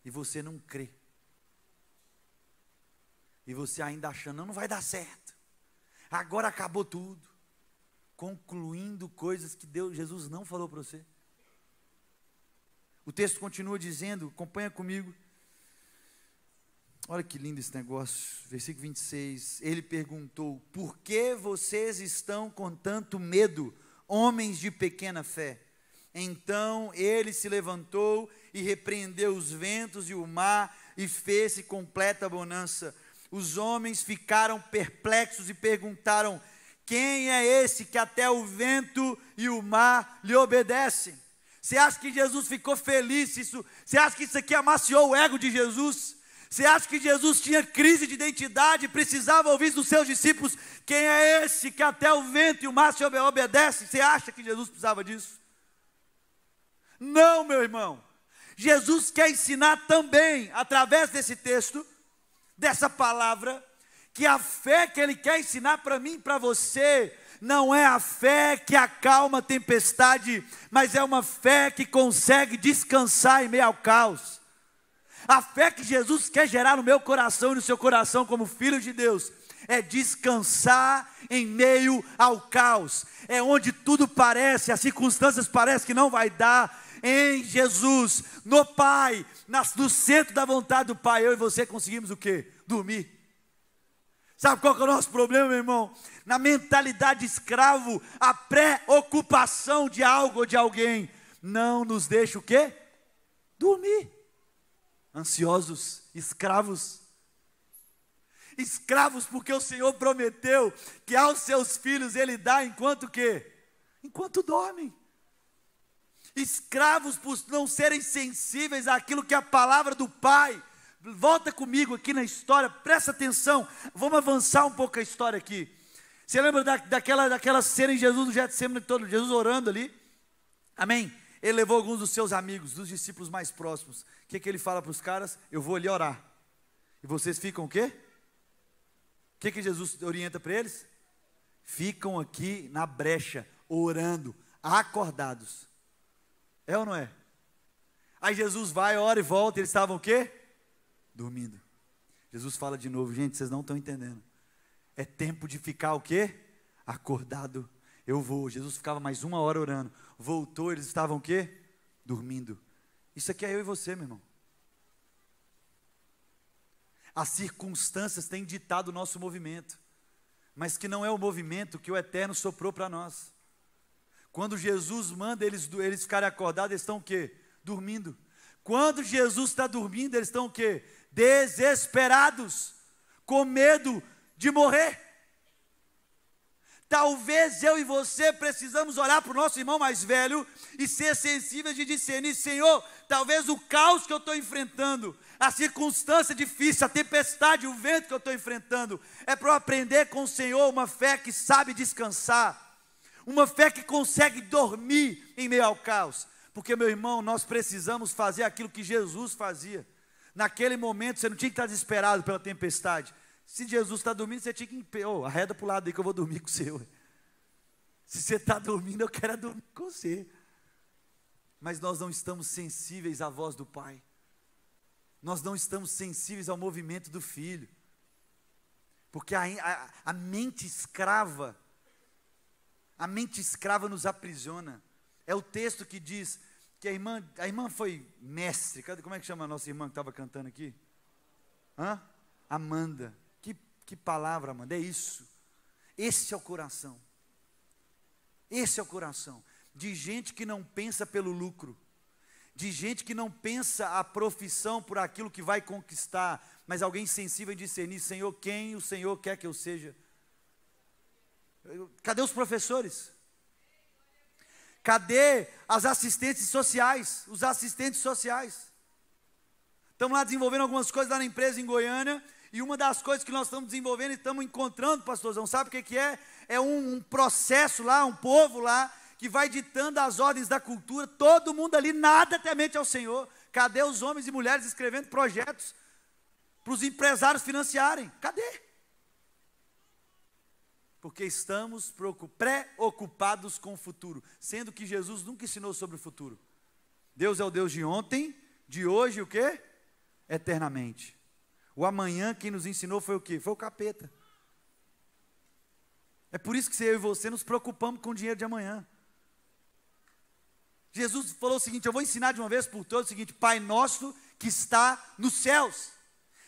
e você não crê. E você ainda achando, não vai dar certo, agora acabou tudo, concluindo coisas que Jesus não falou para você. O texto continua dizendo, acompanha comigo, olha que lindo esse negócio, versículo 26, ele perguntou: por que vocês estão com tanto medo, homens de pequena fé? Então ele se levantou e repreendeu os ventos e o mar, e fez-se completa bonança. Os homens ficaram perplexos e perguntaram: quem é esse que até o vento e o mar lhe obedecem? Você acha que Jesus ficou feliz? Você acha que isso aqui amaciou o ego de Jesus? Você acha que Jesus tinha crise de identidade e precisava ouvir dos seus discípulos: quem é esse que até o vento e o mar se obedecem? Você acha que Jesus precisava disso? Não, meu irmão. Jesus quer ensinar também, através desse texto, dessa palavra, que a fé que Ele quer ensinar para mim e para você, não é a fé que acalma a tempestade, mas é uma fé que consegue descansar em meio ao caos. A fé que Jesus quer gerar no meu coração e no seu coração como filho de Deus, é descansar em meio ao caos. É onde tudo parece, as circunstâncias parecem que não vai dar. Em Jesus, no Pai, no centro da vontade do Pai, eu e você conseguimos o quê? Dormir. Sabe qual que é o nosso problema, meu irmão? Na mentalidade de escravo, a preocupação de algo ou de alguém não nos deixa o quê? Dormir. Ansiosos, escravos. Escravos porque o Senhor prometeu que aos seus filhos Ele dá enquanto o quê? Enquanto dormem. Escravos por não serem sensíveis àquilo que é a palavra do Pai. Volta comigo aqui na história, presta atenção, vamos avançar um pouco a história aqui. Você lembra daquela cena em Jesus no Getsemane, todo Jesus orando ali? Amém? Ele levou alguns dos seus amigos, dos discípulos mais próximos. O que ele fala para os caras? Eu vou ali orar. E vocês ficam o quê? O que Jesus orienta para eles? Ficam aqui na brecha, orando, acordados. É ou não é? Aí Jesus vai, ora e volta, eles estavam o quê? Dormindo. Jesus fala de novo: gente, vocês não estão entendendo. É tempo de ficar o quê? Acordado. Eu vou. Jesus ficava mais 1 hora orando. Voltou, eles estavam o quê? Dormindo. Isso aqui é eu e você, meu irmão. As circunstâncias têm ditado o nosso movimento, mas que não é o movimento que o Eterno soprou para nós. Quando Jesus manda eles ficarem acordados, eles estão o quê? Dormindo. Quando Jesus está dormindo, eles estão o quê? Desesperados, com medo de morrer. Talvez eu e você precisamos olhar para o nosso irmão mais velho e ser sensíveis de discernir: Senhor, talvez o caos que eu estou enfrentando, a circunstância difícil, a tempestade, o vento que eu estou enfrentando, é para eu aprender com o Senhor uma fé que sabe descansar, uma fé que consegue dormir em meio ao caos. Porque, meu irmão, nós precisamos fazer aquilo que Jesus fazia. Naquele momento você não tinha que estar desesperado pela tempestade. Se Jesus está dormindo, você tinha que arreda para o lado aí que eu vou dormir com você. Se você está dormindo, eu quero dormir com você. Mas nós não estamos sensíveis à voz do Pai. Nós não estamos sensíveis ao movimento do Filho. Porque a mente escrava nos aprisiona. É o texto que diz que a irmã foi mestre. Como é que chama a nossa irmã que estava cantando aqui? Amanda. Que palavra, Amanda, é isso. Esse é o coração. Esse é o coração. De gente que não pensa pelo lucro. De gente que não pensa a profissão por aquilo que vai conquistar. Mas alguém sensível em discernir: Senhor, quem o Senhor quer que eu seja? Cadê os professores? Cadê as assistentes sociais? Os assistentes sociais? Estamos lá desenvolvendo algumas coisas lá na empresa em Goiânia. E uma das coisas que nós estamos desenvolvendo e estamos encontrando, pastorzão, sabe o que é? É um processo lá, um povo lá, que vai ditando as ordens da cultura. Todo mundo ali nada temente ao Senhor. Cadê os homens e mulheres escrevendo projetos para os empresários financiarem? Cadê? Porque estamos preocupados com o futuro, sendo que Jesus nunca ensinou sobre o futuro. Deus é o Deus de ontem, de hoje, o quê? Eternamente. O amanhã, quem nos ensinou foi o quê? Foi o capeta. É por isso que eu e você nos preocupamos com o dinheiro de amanhã. Jesus falou o seguinte: eu vou ensinar de uma vez por todas o seguinte: Pai nosso que está nos céus,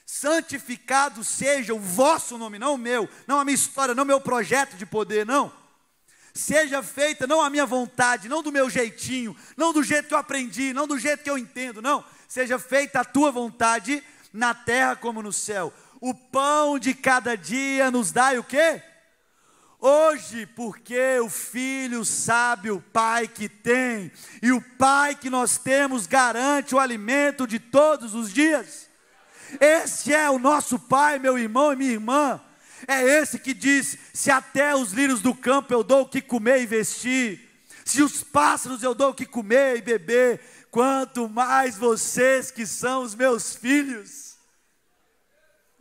santificado seja o vosso nome, não o meu, não a minha história, não o meu projeto de poder, não. Seja feita não a minha vontade, não do meu jeitinho, não do jeito que eu aprendi, não do jeito que eu entendo, não. Seja feita a tua vontade, na terra como no céu. O pão de cada dia nos dai o quê? Hoje, porque o filho sabe o pai que tem, e o pai que nós temos garante o alimento de todos os dias. Esse é o nosso pai, meu irmão e minha irmã. É esse que diz: se até os lírios do campo eu dou o que comer e vestir, se os pássaros eu dou o que comer e beber, quanto mais vocês que são os meus filhos.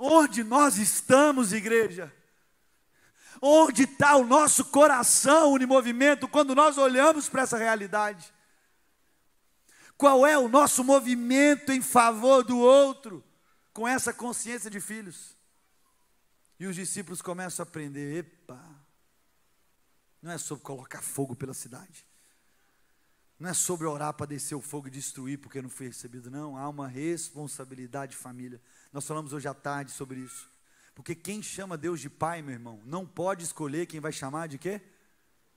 Onde nós estamos, igreja? Onde está o nosso coração em movimento quando nós olhamos para essa realidade? Qual é o nosso movimento em favor do outro, com essa consciência de filhos? E os discípulos começam a aprender: epa, não é sobre colocar fogo pela cidade, não é sobre orar para descer o fogo e destruir porque não foi recebido, não. Há uma responsabilidade de família. Nós falamos hoje à tarde sobre isso. Porque quem chama Deus de pai, meu irmão, não pode escolher quem vai chamar de quê?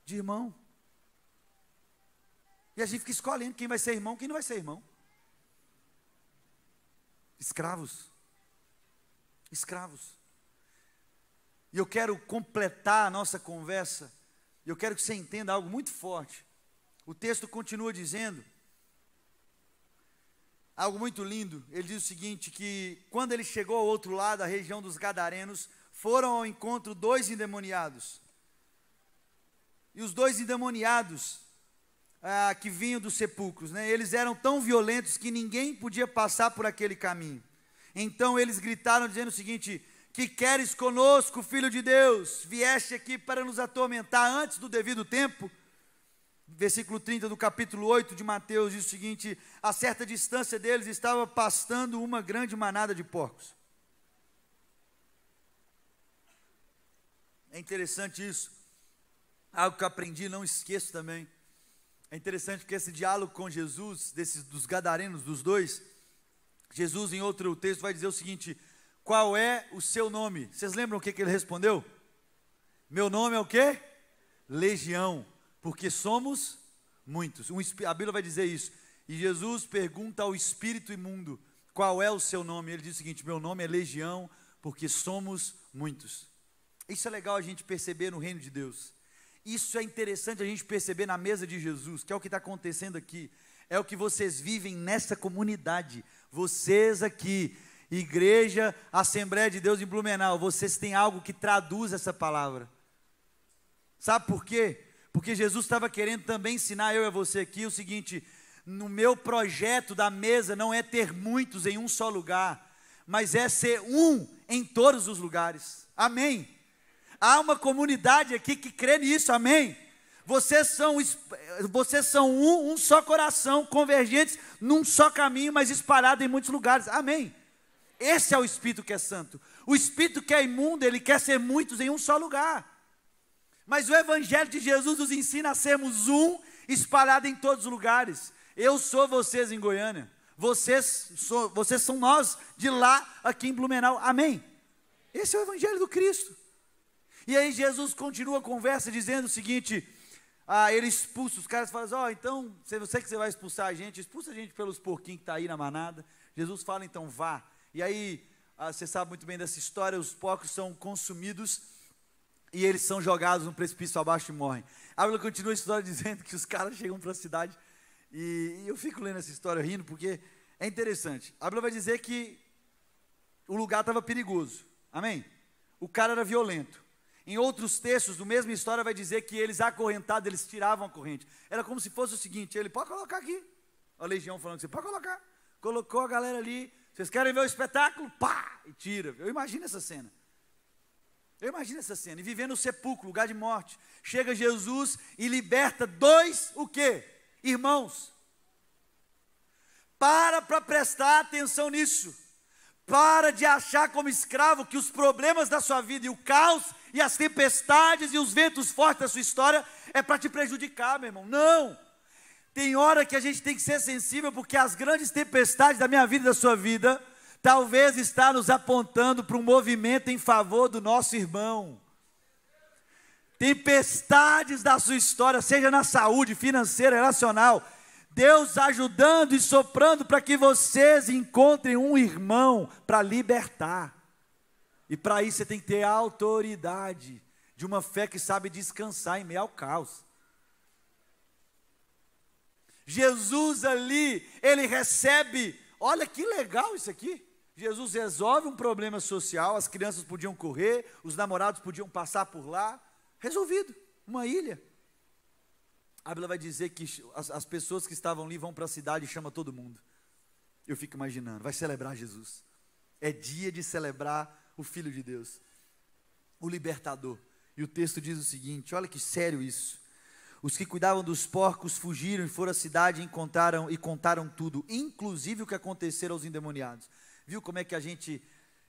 De irmão. E a gente fica escolhendo quem vai ser irmão, quem não vai ser irmão. Escravos. Escravos. E eu quero completar a nossa conversa. Eu quero que você entenda algo muito forte. O texto continua dizendo algo muito lindo. Ele diz o seguinte: que quando ele chegou ao outro lado, a região dos Gadarenos, foram ao encontro 2 endemoniados. E os 2 endemoniados que vinham dos sepulcros, eles eram tão violentos que ninguém podia passar por aquele caminho. Então eles gritaram dizendo o seguinte: que queres conosco, filho de Deus? Vieste aqui para nos atormentar antes do devido tempo? Versículo 30 do capítulo 8 de Mateus diz o seguinte: a certa distância deles estava pastando uma grande manada de porcos. É interessante isso. Algo que eu aprendi, não esqueço também. É interessante porque esse diálogo com Jesus, dos gadarenos, dos dois, Jesus em outro texto vai dizer o seguinte: qual é o seu nome? Vocês lembram o que ele respondeu? Meu nome é o quê? Legião, porque somos muitos. A Bíblia vai dizer isso. E Jesus pergunta ao espírito imundo: qual é o seu nome? Ele diz o seguinte: meu nome é Legião, porque somos muitos. Isso é legal a gente perceber no reino de Deus. Isso é interessante a gente perceber na mesa de Jesus, que é o que está acontecendo aqui. É o que vocês vivem nessa comunidade. Vocês aqui, Igreja Assembleia de Deus em Blumenau, vocês têm algo que traduz essa palavra. Sabe por quê? Porque Jesus estava querendo também ensinar eu e você aqui o seguinte: no meu projeto da mesa não é ter muitos em um só lugar, mas é ser um em todos os lugares. Amém? Há uma comunidade aqui que crê nisso, amém? Vocês são um só coração, convergentes num só caminho, mas espalhado em muitos lugares, amém? Esse é o Espírito que é santo. O Espírito que é imundo, ele quer ser muitos em um só lugar. Mas o Evangelho de Jesus nos ensina a sermos um, espalhado em todos os lugares. Eu sou vocês em Goiânia, vocês são nós de lá, aqui em Blumenau, amém? Esse é o Evangelho do Cristo. E aí Jesus continua a conversa dizendo o seguinte: ele expulsa, os caras falam: então, você que você vai expulsar a gente, expulsa a gente pelos porquinhos que está aí na manada. Jesus fala: então vá. E aí, você sabe muito bem dessa história, os porcos são consumidos e eles são jogados no precipício abaixo e morrem. A Bíblia continua a história dizendo que os caras chegam para a cidade, e eu fico lendo essa história rindo, porque é interessante. A Bíblia vai dizer que o lugar estava perigoso, amém? O cara era violento. Em outros textos, do mesma história, vai dizer que eles acorrentados, eles tiravam a corrente. Era como se fosse o seguinte: ele pode colocar aqui. A legião falando: você pode colocar. Colocou a galera ali. Vocês querem ver o espetáculo? Pá! E tira. Eu imagino essa cena. E vivendo no sepulcro, lugar de morte. Chega Jesus e liberta dois, o quê? Irmãos. Para prestar atenção nisso. Para de achar como escravo que os problemas da sua vida e o caos e as tempestades e os ventos fortes da sua história é para te prejudicar, meu irmão. Não! Tem hora que a gente tem que ser sensível, porque as grandes tempestades da minha vida e da sua vida talvez está nos apontando para um movimento em favor do nosso irmão. Tempestades da sua história, seja na saúde, financeira, relacional, Deus ajudando e soprando para que vocês encontrem um irmão para libertar. E para isso você tem que ter a autoridade de uma fé que sabe descansar em meio ao caos. Jesus ali, ele recebe, olha que legal isso aqui. Jesus resolve um problema social, as crianças podiam correr, os namorados podiam passar por lá, resolvido, uma ilha. A Bíblia vai dizer que as pessoas que estavam ali vão para a cidade e chamam todo mundo. Eu fico imaginando, vai celebrar Jesus. É dia de celebrar o Filho de Deus, o libertador. E o texto diz o seguinte, olha que sério isso. Os que cuidavam dos porcos fugiram e foram à cidade e contaram tudo, inclusive o que aconteceu aos endemoniados. Viu como é que a gente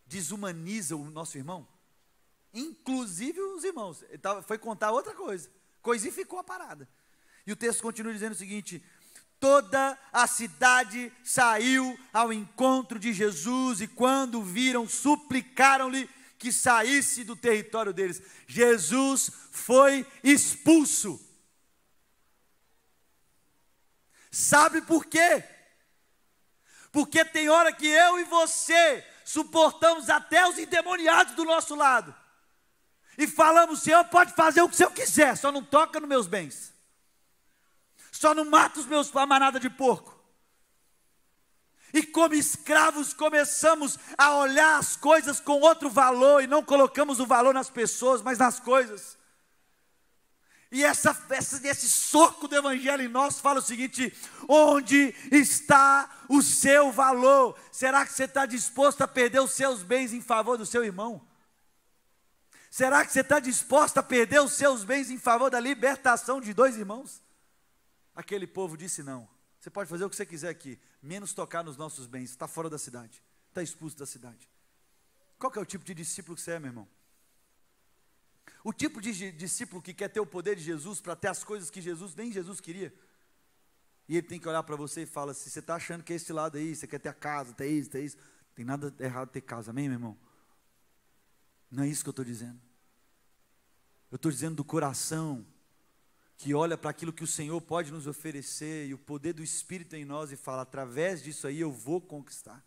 desumaniza o nosso irmão? Inclusive os irmãos. Foi contar outra coisa, coisificou a parada. E o texto continua dizendo o seguinte: toda a cidade saiu ao encontro de Jesus, e quando viram, suplicaram-lhe que saísse do território deles. Jesus foi expulso. Sabe por quê? Porque tem hora que eu e você suportamos até os endemoniados do nosso lado. E falamos: Senhor, pode fazer o que o Senhor quiser, só não toca nos meus bens. Só não mata a manada de porco. E como escravos começamos a olhar as coisas com outro valor, e não colocamos o valor nas pessoas, mas nas coisas. E esse soco do evangelho em nós fala o seguinte: onde está o seu valor? Será que você está disposto a perder os seus bens em favor do seu irmão? Será que você está disposto a perder os seus bens em favor da libertação de dois irmãos? Aquele povo disse: não, você pode fazer o que você quiser aqui, menos tocar nos nossos bens. Está fora da cidade, está expulso da cidade. Qual que é o tipo de discípulo que você é, meu irmão? O tipo de discípulo que quer ter o poder de Jesus para ter as coisas que nem Jesus queria. E ele tem que olhar para você e falar assim, você está achando que é esse lado aí, você quer ter a casa, ter isso, ter isso. Não tem nada errado ter casa, amém, meu irmão? Não é isso que eu estou dizendo. Eu estou dizendo do coração, que olha para aquilo que o Senhor pode nos oferecer, e o poder do Espírito em nós, e fala, através disso aí eu vou conquistar.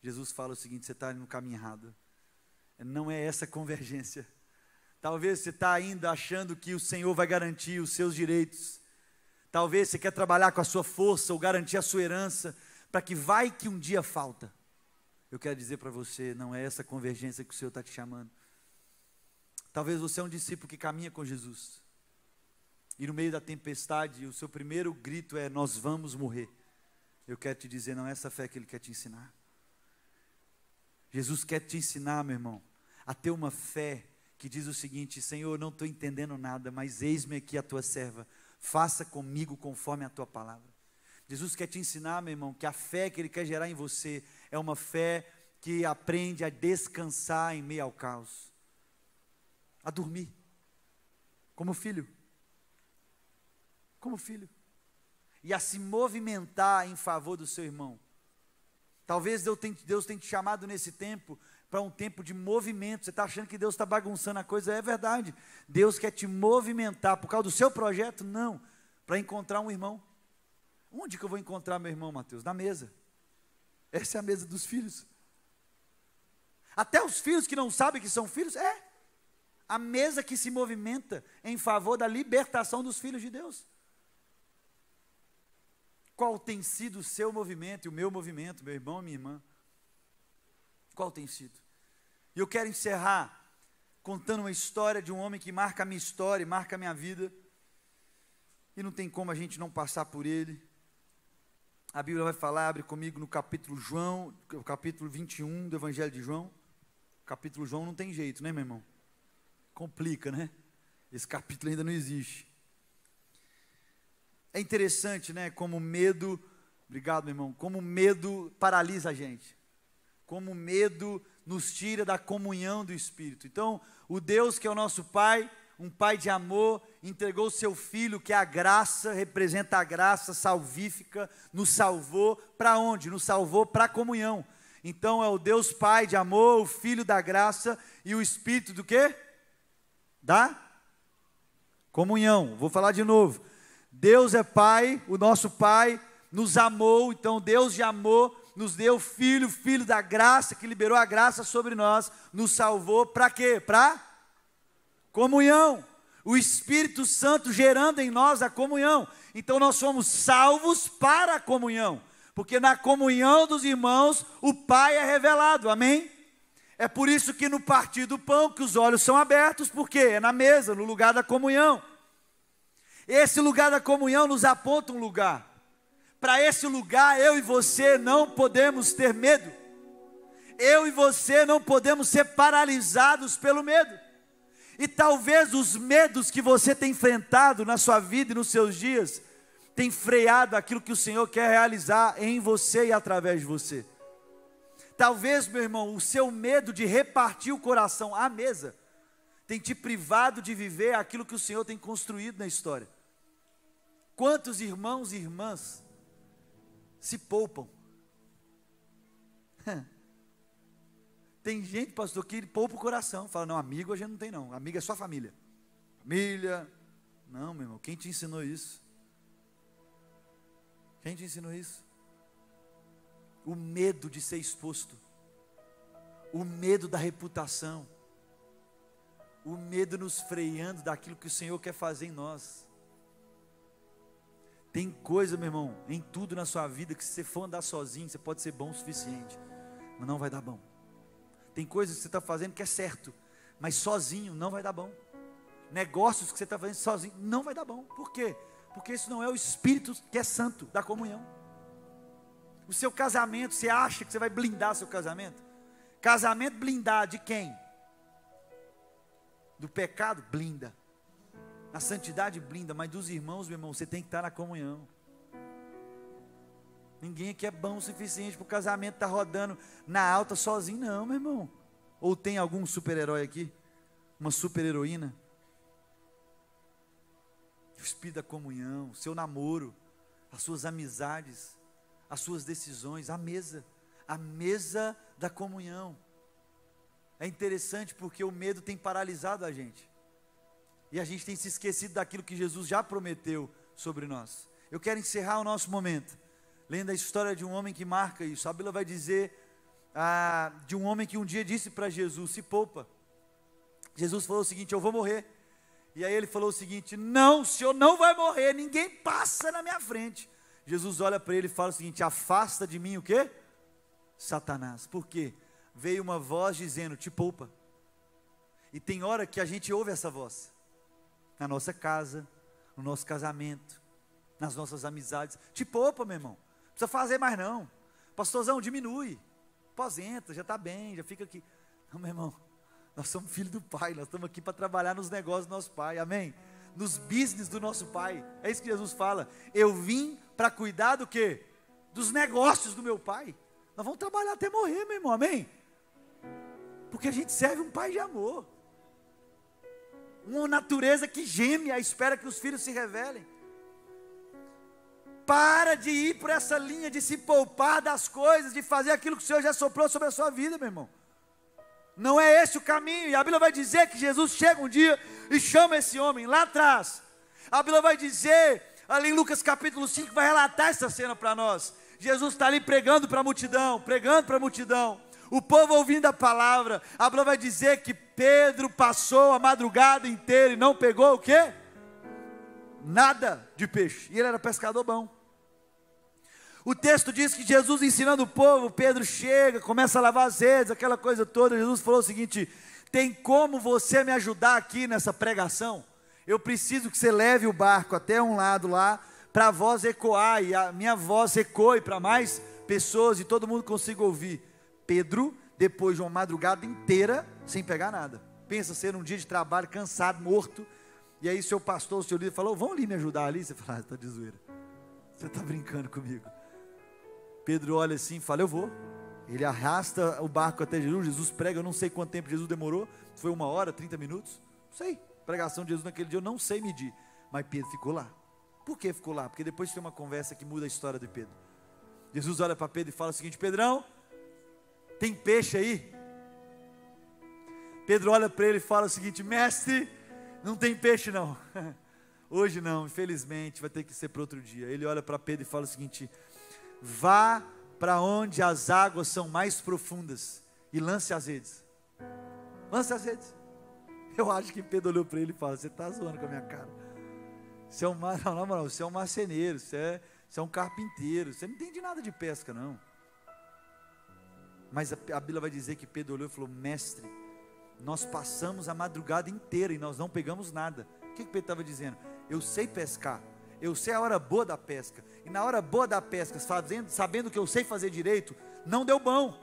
Jesus fala o seguinte, você está no caminho errado. Não é essa convergência. Talvez você está ainda achando que o Senhor vai garantir os seus direitos. Talvez você quer trabalhar com a sua força, ou garantir a sua herança, para que vai que um dia falta. Eu quero dizer para você, não é essa convergência que o Senhor está te chamando. Talvez você é um discípulo que caminha com Jesus. E no meio da tempestade, o seu primeiro grito é, nós vamos morrer. Eu quero te dizer, não é essa fé que Ele quer te ensinar. Jesus quer te ensinar, meu irmão, a ter uma fé que diz o seguinte, Senhor, não estou entendendo nada, mas eis-me aqui a tua serva, faça comigo conforme a tua palavra. Jesus quer te ensinar, meu irmão, que a fé que Ele quer gerar em você é uma fé que aprende a descansar em meio ao caos, a dormir, como filho, e a se movimentar em favor do seu irmão. Talvez Deus tenha te chamado nesse tempo para um tempo de movimento. Você está achando que Deus está bagunçando a coisa? É verdade. Deus quer te movimentar por causa do seu projeto? Não. Para encontrar um irmão. Onde que eu vou encontrar meu irmão, Mateus? Na mesa. Essa é a mesa dos filhos. Até os filhos que não sabem que são filhos, a mesa que se movimenta em favor da libertação dos filhos de Deus. Qual tem sido o seu movimento e o meu movimento, meu irmão e minha irmã? Qual tem sido? E eu quero encerrar contando uma história de um homem que marca a minha história, marca a minha vida, e não tem como a gente não passar por ele. A Bíblia vai falar, abre comigo no capítulo 21 do Evangelho de João. Capítulo João não tem jeito, né, meu irmão? Complica, né? Esse capítulo ainda não existe. É interessante, né, como medo, obrigado, meu irmão, como medo paralisa a gente, como medo nos tira da comunhão do Espírito. Então, o Deus que é o nosso Pai, um Pai de amor, entregou o seu Filho, que é a graça, representa a graça salvífica, nos salvou para onde? Nos salvou para a comunhão. Então, é o Deus Pai de amor, o Filho da graça e o Espírito do quê? Da comunhão. Vou falar de novo. Deus é Pai, o nosso Pai nos amou, então Deus de amor nos deu Filho, Filho da graça, que liberou a graça sobre nós, nos salvou para quê? Para comunhão. O Espírito Santo gerando em nós a comunhão. Então nós somos salvos para a comunhão, porque na comunhão dos irmãos o Pai é revelado, amém? É por isso que no partir do pão que os olhos são abertos, porque é na mesa, no lugar da comunhão. Esse lugar da comunhão nos aponta um lugar. Para esse lugar, eu e você não podemos ter medo. Eu e você não podemos ser paralisados pelo medo. E talvez os medos que você tem enfrentado na sua vida e nos seus dias, tem freado aquilo que o Senhor quer realizar em você e através de você. Talvez, meu irmão, o seu medo de repartir o coração à mesa, tem te privado de viver aquilo que o Senhor tem construído na história. Quantos irmãos e irmãs se poupam? Tem gente, pastor, que poupa o coração. Fala, não, amigo a gente não tem não. Amigo é só família. Família. Não, meu irmão, quem te ensinou isso? Quem te ensinou isso? O medo de ser exposto. O medo da reputação. O medo nos freando daquilo que o Senhor quer fazer em nós. Tem coisa, meu irmão, em tudo na sua vida, que se você for andar sozinho, você pode ser bom o suficiente, mas não vai dar bom. Tem coisas que você está fazendo que é certo, mas sozinho não vai dar bom. Negócios que você está fazendo sozinho não vai dar bom. Por quê? Porque isso não é o Espírito que é santo, da comunhão. O seu casamento, você acha que você vai blindar seu casamento? Casamento blindar de quem? Do pecado? Blinda. Na santidade blinda, mas dos irmãos, meu irmão, você tem que estar na comunhão. Ninguém aqui é bom o suficiente para o casamento estar rodando na alta sozinho, não, meu irmão. Ou tem algum super-herói aqui? Uma super-heroína? O Espírito da comunhão, o seu namoro. as suas amizades, as suas decisões, a mesa da comunhão. É interessante porque o medo tem paralisado a gente, e a gente tem se esquecido daquilo que Jesus já prometeu sobre nós. Eu quero encerrar o nosso momento lendo a história de um homem que marca isso. A Bíblia vai dizer de um homem que um dia disse para Jesus: se poupa. Jesus falou o seguinte: eu vou morrer. E aí ele falou o seguinte: não, o senhor não vai morrer, ninguém passa na minha frente. Jesus olha para ele e fala o seguinte: afasta de mim o quê? Satanás. Por quê? Veio uma voz dizendo: te poupa. E tem hora que a gente ouve essa voz, na nossa casa, no nosso casamento, nas nossas amizades: te poupa, meu irmão, não precisa fazer mais não, pastorzão, diminui, aposenta, já está bem, já fica aqui. Não, meu irmão, nós somos filhos do Pai, nós estamos aqui para trabalhar nos negócios do nosso Pai, amém? Nos business do nosso Pai. É isso que Jesus fala: eu vim para cuidar do quê? Dos negócios do meu Pai. Nós vamos trabalhar até morrer, meu irmão, amém? Porque a gente serve um Pai de amor, uma natureza que geme à espera que os filhos se revelem. Para de ir por essa linha de se poupar das coisas, de fazer aquilo que o Senhor já soprou sobre a sua vida, meu irmão. Não é esse o caminho. E a Bíblia vai dizer que Jesus chega um dia e chama esse homem lá atrás. A Bíblia vai dizer, ali em Lucas capítulo 5, vai relatar essa cena para nós. Jesus está ali pregando para a multidão, o povo ouvindo a palavra. A Bíblia vai dizer que Pedro passou a madrugada inteira e não pegou o quê? Nada de peixe. E ele era pescador bom. O texto diz que Jesus ensinando o povo, Pedro chega, começa a lavar as redes, aquela coisa toda. Jesus falou o seguinte: tem como você me ajudar aqui nessa pregação? Eu preciso que você leve o barco até um lado lá, para a voz ecoar, e a minha voz ecoe para mais pessoas e todo mundo consiga ouvir. Pedro, depois de uma madrugada inteira, sem pegar nada. Pensa ser um dia de trabalho, cansado, morto, e aí seu pastor, seu líder falou: vão ali me ajudar ali. Você fala: está de zoeira, você está brincando comigo. Pedro olha assim e fala: eu vou. Ele arrasta o barco até Jesus. Jesus prega, eu não sei quanto tempo Jesus demorou. Foi 1 hora, 30 minutos? Não sei. A pregação de Jesus naquele dia eu não sei medir. Mas Pedro ficou lá. Por que ficou lá? Porque depois tem uma conversa que muda a história de Pedro. Jesus olha para Pedro e fala o seguinte: Pedrão, tem peixe aí? Pedro olha para ele e fala o seguinte: mestre, não tem peixe não. Hoje não, infelizmente, vai ter que ser para outro dia. Ele olha para Pedro e fala o seguinte: vá para onde as águas são mais profundas e lance as redes. Lance as redes. Eu acho que Pedro olhou para ele e falou: você está zoando com a minha cara. Você é um, não, na moral, você é um marceneiro, você é um carpinteiro, você não entende nada de pesca não. Mas a Bíblia vai dizer que Pedro olhou e falou: mestre, nós passamos a madrugada inteira e nós não pegamos nada. O que Pedro estava dizendo? Eu sei pescar, eu sei a hora boa da pesca, e na hora boa da pesca, sabendo que eu sei fazer direito, não deu bom.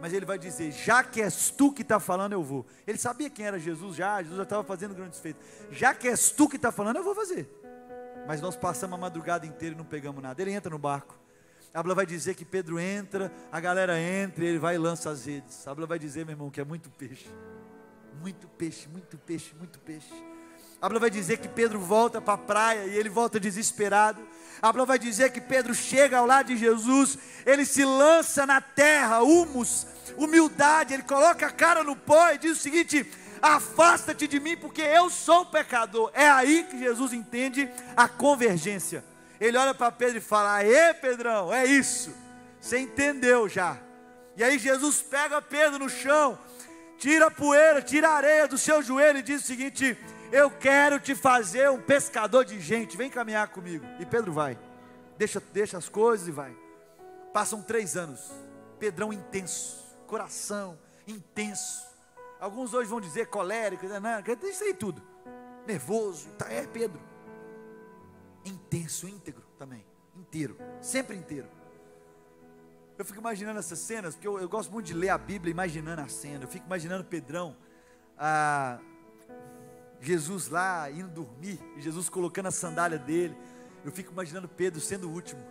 Mas ele vai dizer: já que és tu que está falando, eu vou. Ele sabia quem era Jesus já estava fazendo grandes feitos. Já que és tu que está falando, eu vou fazer. Mas nós passamos a madrugada inteira e não pegamos nada. Ele entra no barco. A Bíblia vai dizer que Pedro entra, a galera entra, e ele vai e lança as redes. A Bíblia vai dizer, meu irmão, que é muito peixe. Muito peixe, muito peixe, muito peixe. A Bíblia vai dizer que Pedro volta para a praia e ele volta desesperado. A Bíblia vai dizer que Pedro chega ao lado de Jesus, ele se lança na terra, humus, humildade, ele coloca a cara no pó e diz o seguinte: afasta-te de mim porque eu sou pecador. É aí que Jesus entende a convergência. Ele olha para Pedro e fala: aê Pedrão, é isso, você entendeu já. E aí Jesus pega Pedro no chão, tira a poeira, tira a areia do seu joelho e diz o seguinte: eu quero te fazer um pescador de gente, vem caminhar comigo. E Pedro vai, deixa as coisas e vai. Passam 3 anos, Pedrão intenso, coração intenso. Alguns hoje vão dizer colérico, não, isso aí tudo, nervoso, é Pedro. Intenso, íntegro também, inteiro, sempre inteiro. Eu fico imaginando essas cenas, porque eu gosto muito de ler a Bíblia imaginando a cena. Eu fico imaginando Pedrão, Jesus lá indo dormir, e Jesus colocando a sandália dele. Eu fico imaginando Pedro sendo o último.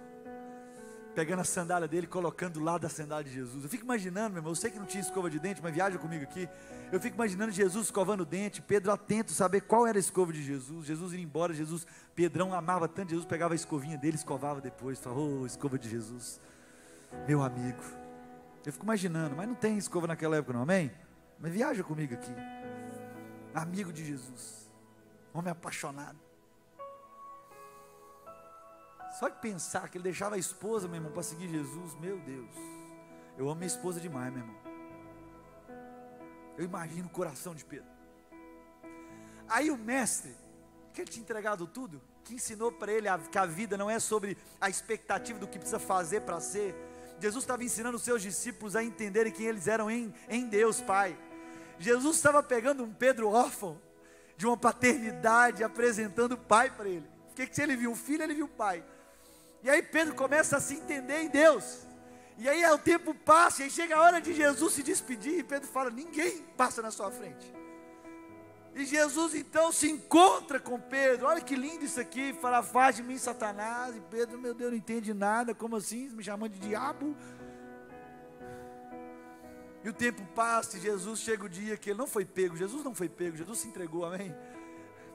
pegando a sandália dele, colocando do lado da sandália de Jesus. Eu fico imaginando, meu irmão, eu sei que não tinha escova de dente, mas viaja comigo aqui. Eu fico imaginando Jesus escovando o dente, Pedro atento, saber qual era a escova de Jesus. Jesus indo embora, Pedrão amava tanto Jesus, pegava a escovinha dele, escovava depois, falava, escova de Jesus, meu amigo. Eu fico imaginando, mas não tem escova naquela época não, amém? Mas viaja comigo aqui, amigo de Jesus, homem apaixonado. Só que pensar que ele deixava a esposa, meu irmão, para seguir Jesus, meu Deus, eu amo minha esposa demais, meu irmão. Eu imagino o coração de Pedro. Aí o mestre, que ele tinha entregado tudo, que ensinou para ele que a vida não é sobre a expectativa do que precisa fazer para ser. Jesus estava ensinando os seus discípulos a entenderem quem eles eram em Deus Pai. Jesus estava pegando um Pedro órfão, de uma paternidade, apresentando o Pai para ele. Porque se ele viu o filho, ele viu o Pai. E aí Pedro começa a se entender em Deus. E aí o tempo passa, e aí chega a hora de Jesus se despedir, e Pedro fala, ninguém passa na sua frente. E Jesus então se encontra com Pedro, olha que lindo isso aqui, fala, afasta de mim Satanás, e Pedro, meu Deus, não entende nada, como assim, me chamando de diabo? E o tempo passa, e Jesus chega o dia que ele não foi pego, Jesus não foi pego, Jesus se entregou, amém?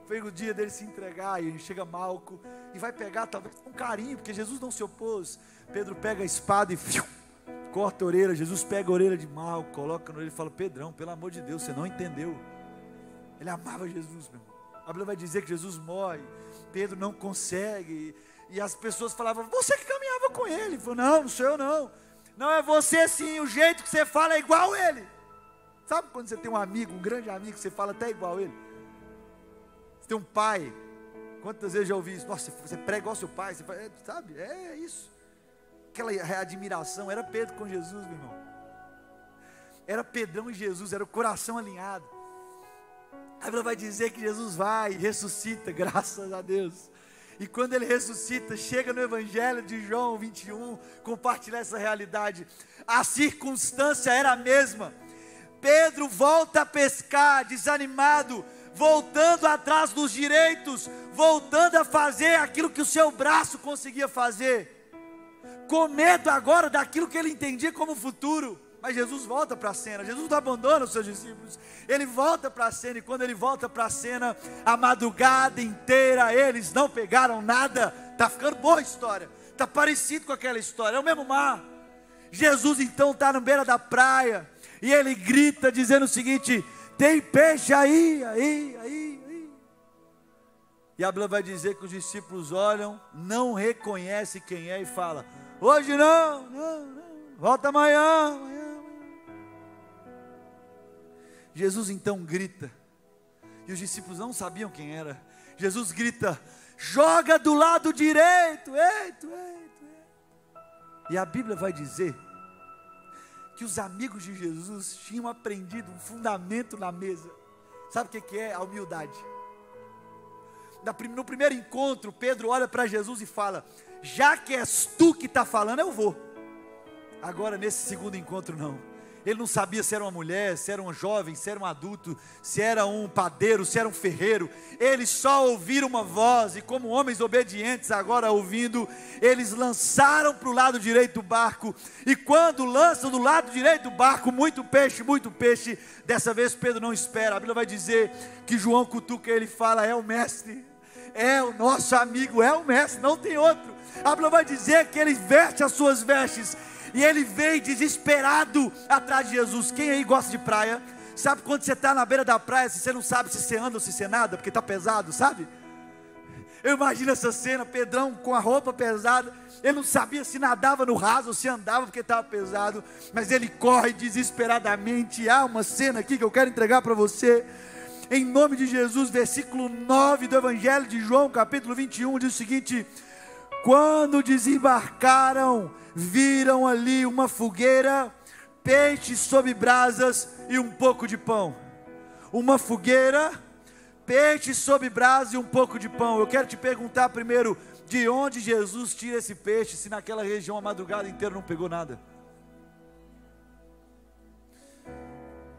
Chega o dia dele se entregar, e chega Malco, e vai pegar talvez com carinho, porque Jesus não se opôs. Pedro pega a espada e corta a orelha. Jesus pega a orelha de Malco, coloca na orelha e fala, Pedrão, pelo amor de Deus, você não entendeu. Ele amava Jesus, meu irmão. A Bíblia vai dizer que Jesus morre, Pedro não consegue, e as pessoas falavam, você que caminhava com ele. Ele falou, não sou eu não. Não é você sim, o jeito que você fala é igual a ele. Sabe quando você tem um amigo, um grande amigo, que você fala até igual a ele? Você tem um pai, quantas vezes já ouvi isso? Nossa, você prega igual ao seu pai, você fala, sabe, é isso. Aquela admiração, era Pedro com Jesus, meu irmão. Era Pedrão e Jesus, era o coração alinhado. A Bíblia vai dizer que Jesus vai e ressuscita, graças a Deus. E quando ele ressuscita, chega no Evangelho de João 21, compartilhar essa realidade. A circunstância era a mesma. Pedro volta a pescar, desanimado, voltando atrás dos direitos, voltando a fazer aquilo que o seu braço conseguia fazer, com medo agora daquilo que ele entendia como futuro. Mas Jesus volta para a cena, Jesus não abandona os seus discípulos, ele volta para a cena, e quando ele volta para a cena, a madrugada inteira eles não pegaram nada. Está ficando boa a história, está parecido com aquela história, é o mesmo mar. Jesus então está na beira da praia, e ele grita dizendo o seguinte, tem peixe aí. E a Bíblia vai dizer que os discípulos olham, não reconhecem quem é e falam, hoje não, volta amanhã. Jesus então grita, e os discípulos não sabiam quem era. Jesus grita, joga do lado direito, eita. E a Bíblia vai dizer que os amigos de Jesus tinham aprendido um fundamento na mesa. Sabe o que é? A humildade. No primeiro encontro, Pedro olha para Jesus e fala, já que és tu que está falando, eu vou. Agora nesse segundo encontro não. Ele não sabia se era uma mulher, se era um jovem, se era um adulto, se era um padeiro, se era um ferreiro. Eles só ouviram uma voz, e como homens obedientes agora ouvindo, eles lançaram para o lado direito do barco. E quando lançam do lado direito do barco, muito peixe. Dessa vez Pedro não espera. A Bíblia vai dizer que João cutuca ele e fala, é o mestre, é o nosso amigo, é o mestre, não tem outro. A Bíblia vai dizer que ele veste as suas vestes, e ele veio desesperado atrás de Jesus. Quem aí gosta de praia? Sabe quando você está na beira da praia, se você não sabe se você anda ou se você nada, porque está pesado, sabe? Eu imagino essa cena, Pedrão com a roupa pesada, ele não sabia se nadava no raso ou se andava porque estava pesado, mas ele corre desesperadamente. Há uma cena aqui que eu quero entregar para você, em nome de Jesus, versículo 9 do Evangelho de João, capítulo 21, diz o seguinte, quando desembarcaram, viram ali uma fogueira, peixe sobre brasas e um pouco de pão. Uma fogueira, peixe sobre brasas e um pouco de pão. Eu quero te perguntar primeiro, de onde Jesus tira esse peixe, se naquela região a madrugada inteira não pegou nada?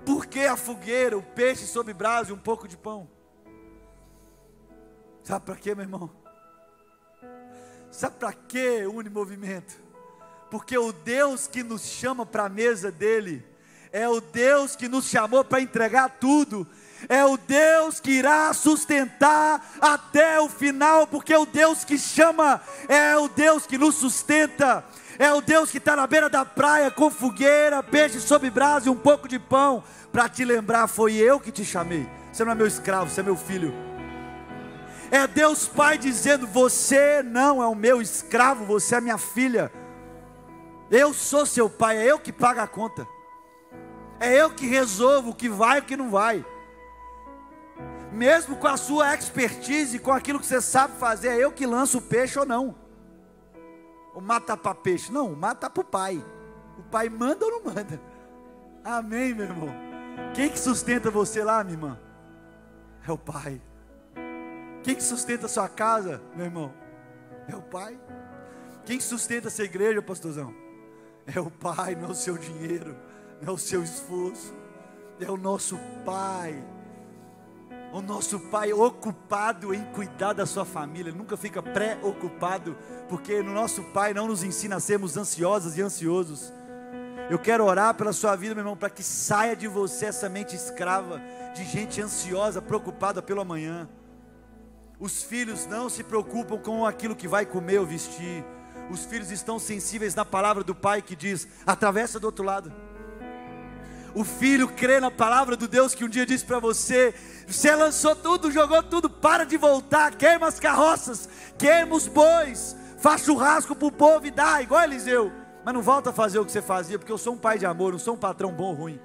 Por que a fogueira, o peixe sobre brasa e um pouco de pão? Sabe para quê, meu irmão? Sabe para que une movimento? porque o Deus que nos chama para a mesa dele, é o Deus que nos chamou para entregar tudo, é o Deus que irá sustentar até o final, porque o Deus que chama é o Deus que nos sustenta, é o Deus que está na beira da praia com fogueira, peixe sob brasa e um pouco de pão, para te lembrar, foi eu que te chamei, você não é meu escravo, você é meu filho. É Deus Pai dizendo, você não é o meu escravo, você é minha filha, eu sou seu pai, é eu que pago a conta, é eu que resolvo o que vai e o que não vai, mesmo com a sua expertise, com aquilo que você sabe fazer, é eu que lanço o peixe ou não, ou mata para peixe, não, mata para o pai manda ou não manda, amém meu irmão, quem que sustenta você lá minha irmã? É o pai. Quem que sustenta a sua casa, meu irmão? É o pai. Quem que sustenta essa igreja, pastorzão? É o pai, não é o seu dinheiro, não é o seu esforço, é o nosso pai. O nosso pai ocupado em cuidar da sua família, ele nunca fica preocupado, porque no nosso pai não nos ensina a sermos ansiosas e ansiosos. Eu quero orar pela sua vida, meu irmão, para que saia de você essa mente escrava, de gente ansiosa, preocupada pelo amanhã. Os filhos não se preocupam com aquilo que vai comer ou vestir. Os filhos estão sensíveis na palavra do pai que diz, atravessa do outro lado. O filho crê na palavra do Deus que um dia disse para você, você lançou tudo, jogou tudo, para de voltar, queima as carroças, queima os bois, faz churrasco para o povo e dá, igual Eliseu. Mas não volta a fazer o que você fazia, porque eu sou um pai de amor, não sou um patrão bom ou ruim.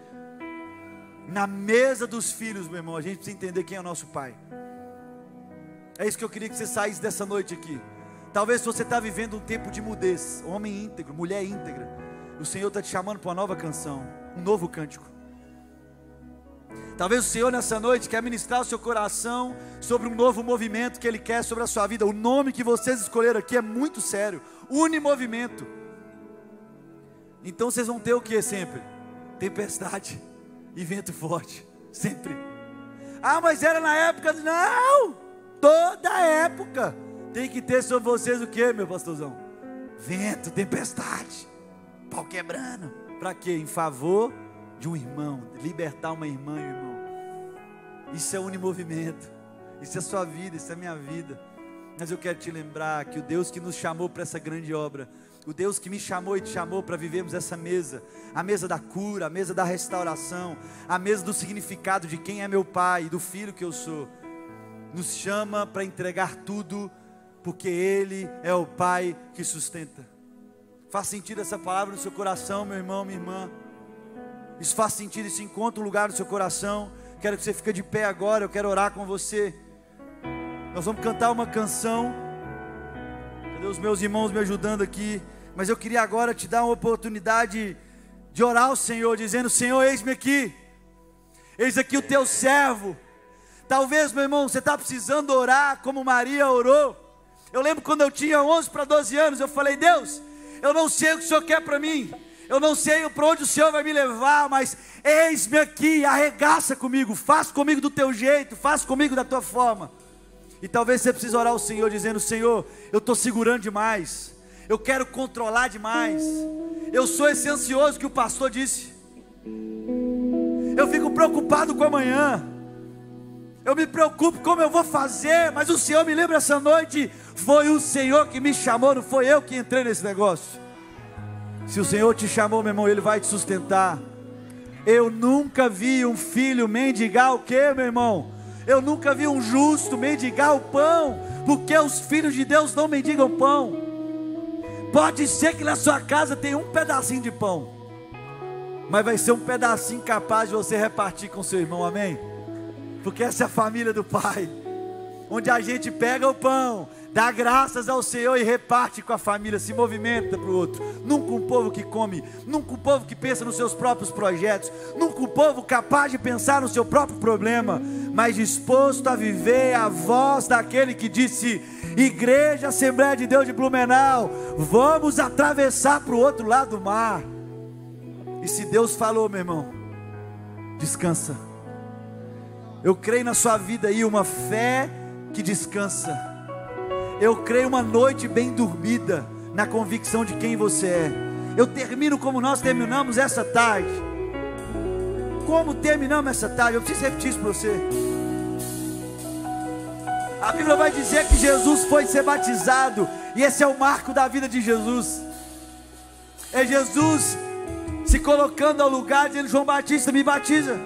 Na mesa dos filhos, meu irmão, a gente precisa entender quem é o nosso pai. É isso que eu queria que você saísse dessa noite aqui. Talvez você está vivendo um tempo de mudez, homem íntegro, mulher íntegra, o Senhor está te chamando para uma nova canção, um novo cântico. Talvez o Senhor nessa noite quer ministrar o seu coração sobre um novo movimento que Ele quer sobre a sua vida. O nome que vocês escolheram aqui é muito sério, Unimovimento. Então vocês vão ter o que sempre? Tempestade e vento forte, sempre. Ah, mas era na época, não! Toda época tem que ter sobre vocês o que, meu pastorzão? Vento, tempestade, pau quebrando. Para quê? Em favor de um irmão, libertar uma irmã e um irmão. Isso é Unimovimento, isso é sua vida, isso é minha vida. Mas eu quero te lembrar que o Deus que nos chamou para essa grande obra, o Deus que me chamou e te chamou para vivermos essa mesa, a mesa da cura, a mesa da restauração, a mesa do significado de quem é meu pai e do filho que eu sou, nos chama para entregar tudo, porque Ele é o Pai que sustenta. Faz sentido essa palavra no seu coração, meu irmão, minha irmã? Isso faz sentido, isso encontra um lugar no seu coração? Quero que você fique de pé agora, eu quero orar com você. Nós vamos cantar uma canção. Cadê os meus irmãos me ajudando aqui? Mas eu queria agora te dar uma oportunidade de orar ao Senhor, dizendo, Senhor, eis-me aqui. Eis aqui o teu servo. Talvez, meu irmão, você está precisando orar como Maria orou. Eu lembro quando eu tinha 11 para 12 anos, eu falei, Deus, eu não sei o que o Senhor quer para mim, eu não sei para onde o Senhor vai me levar, mas eis-me aqui, arregaça comigo, faz comigo do teu jeito, faz comigo da tua forma. E talvez você precise orar ao Senhor, dizendo, Senhor, eu estou segurando demais, eu quero controlar demais, eu sou esse ansioso que o pastor disse, eu fico preocupado com amanhã, eu me preocupo como eu vou fazer, mas o Senhor me lembra essa noite, foi o Senhor que me chamou, não foi eu que entrei nesse negócio. Se o Senhor te chamou, meu irmão, Ele vai te sustentar. Eu nunca vi um filho mendigar o quê, meu irmão? Eu nunca vi um justo mendigar o pão, porque os filhos de Deus não mendigam pão. Pode ser que na sua casa tenha um pedacinho de pão, mas vai ser um pedacinho capaz de você repartir com seu irmão, amém? Porque essa é a família do Pai, onde a gente pega o pão, dá graças ao Senhor e reparte com a família, se movimenta para o outro. Nunca um povo que come, nunca um povo que pensa nos seus próprios projetos, nunca um povo capaz de pensar no seu próprio problema, mas disposto a viver a voz daquele que disse, Igreja Assembleia de Deus de Blumenau, vamos atravessar para o outro lado do mar. E se Deus falou, meu irmão, descansa. Eu creio na sua vida aí uma fé que descansa. Eu creio uma noite bem dormida na convicção de quem você é. eu termino como nós terminamos essa tarde. Como terminamos essa tarde? Eu preciso repetir isso para você. A Bíblia vai dizer que Jesus foi ser batizado, e esse é o marco da vida de Jesus. É Jesus se colocando ao lugar, dizendo: João Batista, me batiza.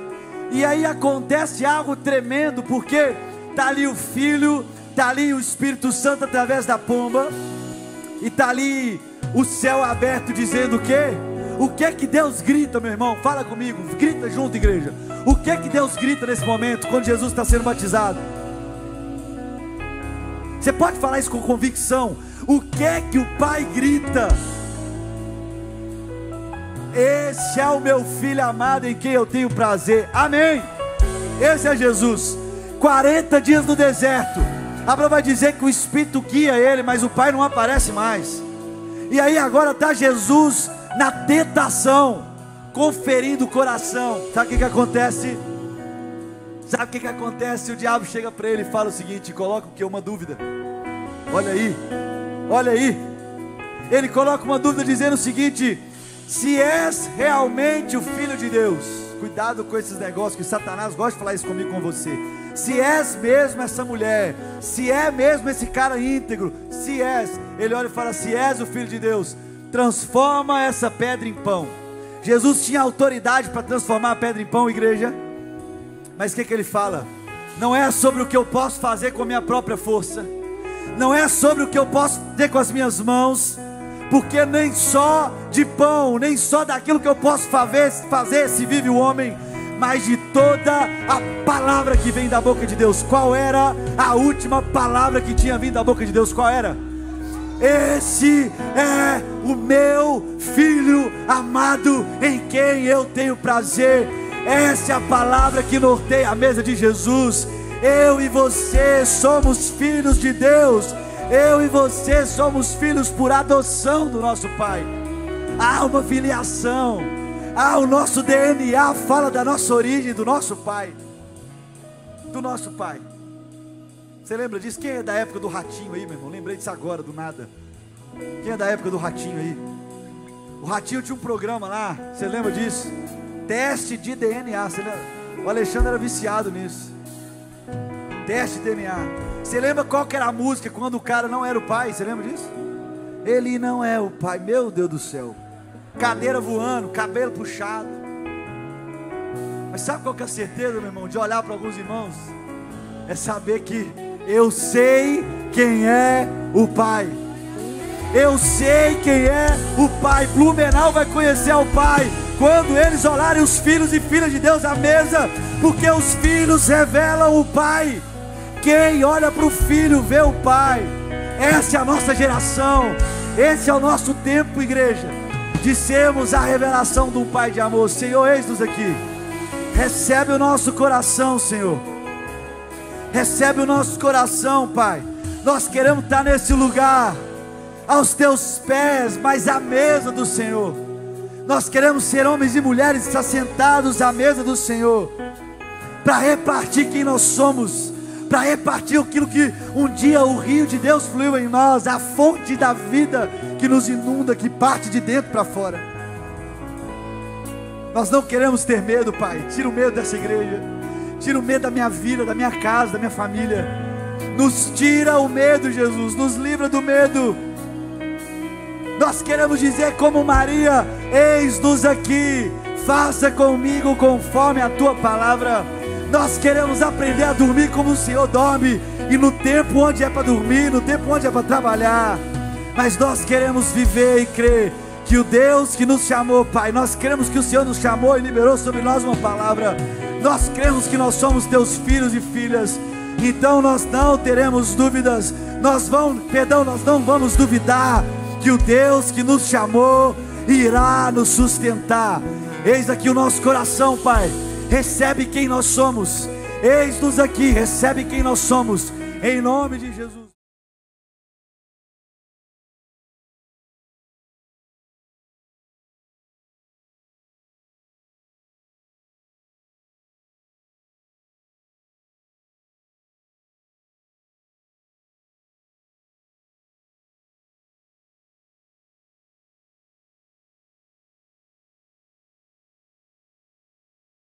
E aí acontece algo tremendo, porque está ali o Filho, está ali o Espírito Santo através da pomba, e está ali o céu aberto, dizendo o quê? O que é que Deus grita, meu irmão? Fala comigo, grita junto, igreja. O que é que Deus grita nesse momento, quando Jesus está sendo batizado? Você pode falar isso com convicção. O que é que o Pai grita? Esse é o meu Filho amado, em quem eu tenho prazer. Amém. Esse é Jesus. 40 dias no deserto. A Bíblia vai dizer que o Espírito guia ele, mas o Pai não aparece mais. E aí agora está Jesus na tentação, conferindo o coração. Sabe o que acontece? Sabe o que acontece? O diabo chega para ele e fala o seguinte: coloca o que? Uma dúvida. Olha aí, olha aí. Ele coloca uma dúvida dizendo o seguinte: se és realmente o Filho de Deus. Cuidado com esses negócios, que Satanás gosta de falar isso comigo, com você. Se és mesmo essa mulher, se é mesmo esse cara íntegro, se és, ele olha e fala: se és o Filho de Deus, transforma essa pedra em pão. Jesus tinha autoridade para transformar a pedra em pão, igreja. Mas o que ele fala? Não é sobre o que eu posso fazer com a minha própria força, não é sobre o que eu posso ter com as minhas mãos, porque nem só de pão, nem só daquilo que eu posso fazer se vive o homem, mas de toda a palavra que vem da boca de Deus. Qual era a última palavra que tinha vindo da boca de Deus? Qual era? Esse é o meu Filho amado, em quem eu tenho prazer. Essa é a palavra que norteia a mesa de Jesus. Eu e você somos filhos de Deus. Eu e você somos filhos por adoção do nosso Pai. Há uma filiação. O nosso DNA fala da nossa origem, do nosso Pai. Do nosso Pai. Você lembra disso? Quem é da época do ratinho aí, meu irmão? Lembrei disso agora, do nada. Quem é da época do ratinho aí? O ratinho tinha um programa lá, você lembra disso? Teste de DNA. Você lembra? O Alexandre era viciado nisso. Teste de DNA. Você lembra qual que era a música quando o cara não era o pai? Você lembra disso? Ele não é o pai. Meu Deus do céu. Cadeira voando, cabelo puxado. Mas sabe qual que é a certeza, meu irmão, de olhar para alguns irmãos? É saber que eu sei quem é o Pai. Eu sei quem é o Pai. Blumenau vai conhecer o Pai quando eles olharem os filhos e filhas de Deus à mesa, porque os filhos revelam o Pai. Quem olha para o filho vê o Pai. Essa é a nossa geração. Esse é o nosso tempo, igreja, de sermos a revelação de um Pai de amor. Senhor, eis-nos aqui. Recebe o nosso coração, Senhor. Recebe o nosso coração, Pai. Nós queremos estar nesse lugar, aos teus pés, mas à mesa do Senhor. Nós queremos ser homens e mulheres assentados à mesa do Senhor, para repartir quem nós somos, para repartir aquilo que um dia o rio de Deus fluiu em nós, a fonte da vida que nos inunda, que parte de dentro para fora. Nós não queremos ter medo, Pai. Tira o medo dessa igreja, tira o medo da minha vida, da minha casa, da minha família. Nos tira o medo, Jesus, nos livra do medo. Nós queremos dizer como Maria: eis-nos aqui, faça comigo conforme a tua palavra. Nós queremos aprender a dormir como o Senhor dorme, e no tempo onde é para dormir, no tempo onde é para trabalhar. Mas nós queremos viver e crer que o Deus que nos chamou, Pai, nós cremos que o Senhor nos chamou e liberou sobre nós uma palavra. Nós cremos que nós somos teus filhos e filhas. Então nós não teremos dúvidas. Nós não vamos duvidar que o Deus que nos chamou irá nos sustentar. Eis aqui o nosso coração, Pai. Recebe quem nós somos. Eis-nos aqui, recebe quem nós somos. Em nome de Jesus.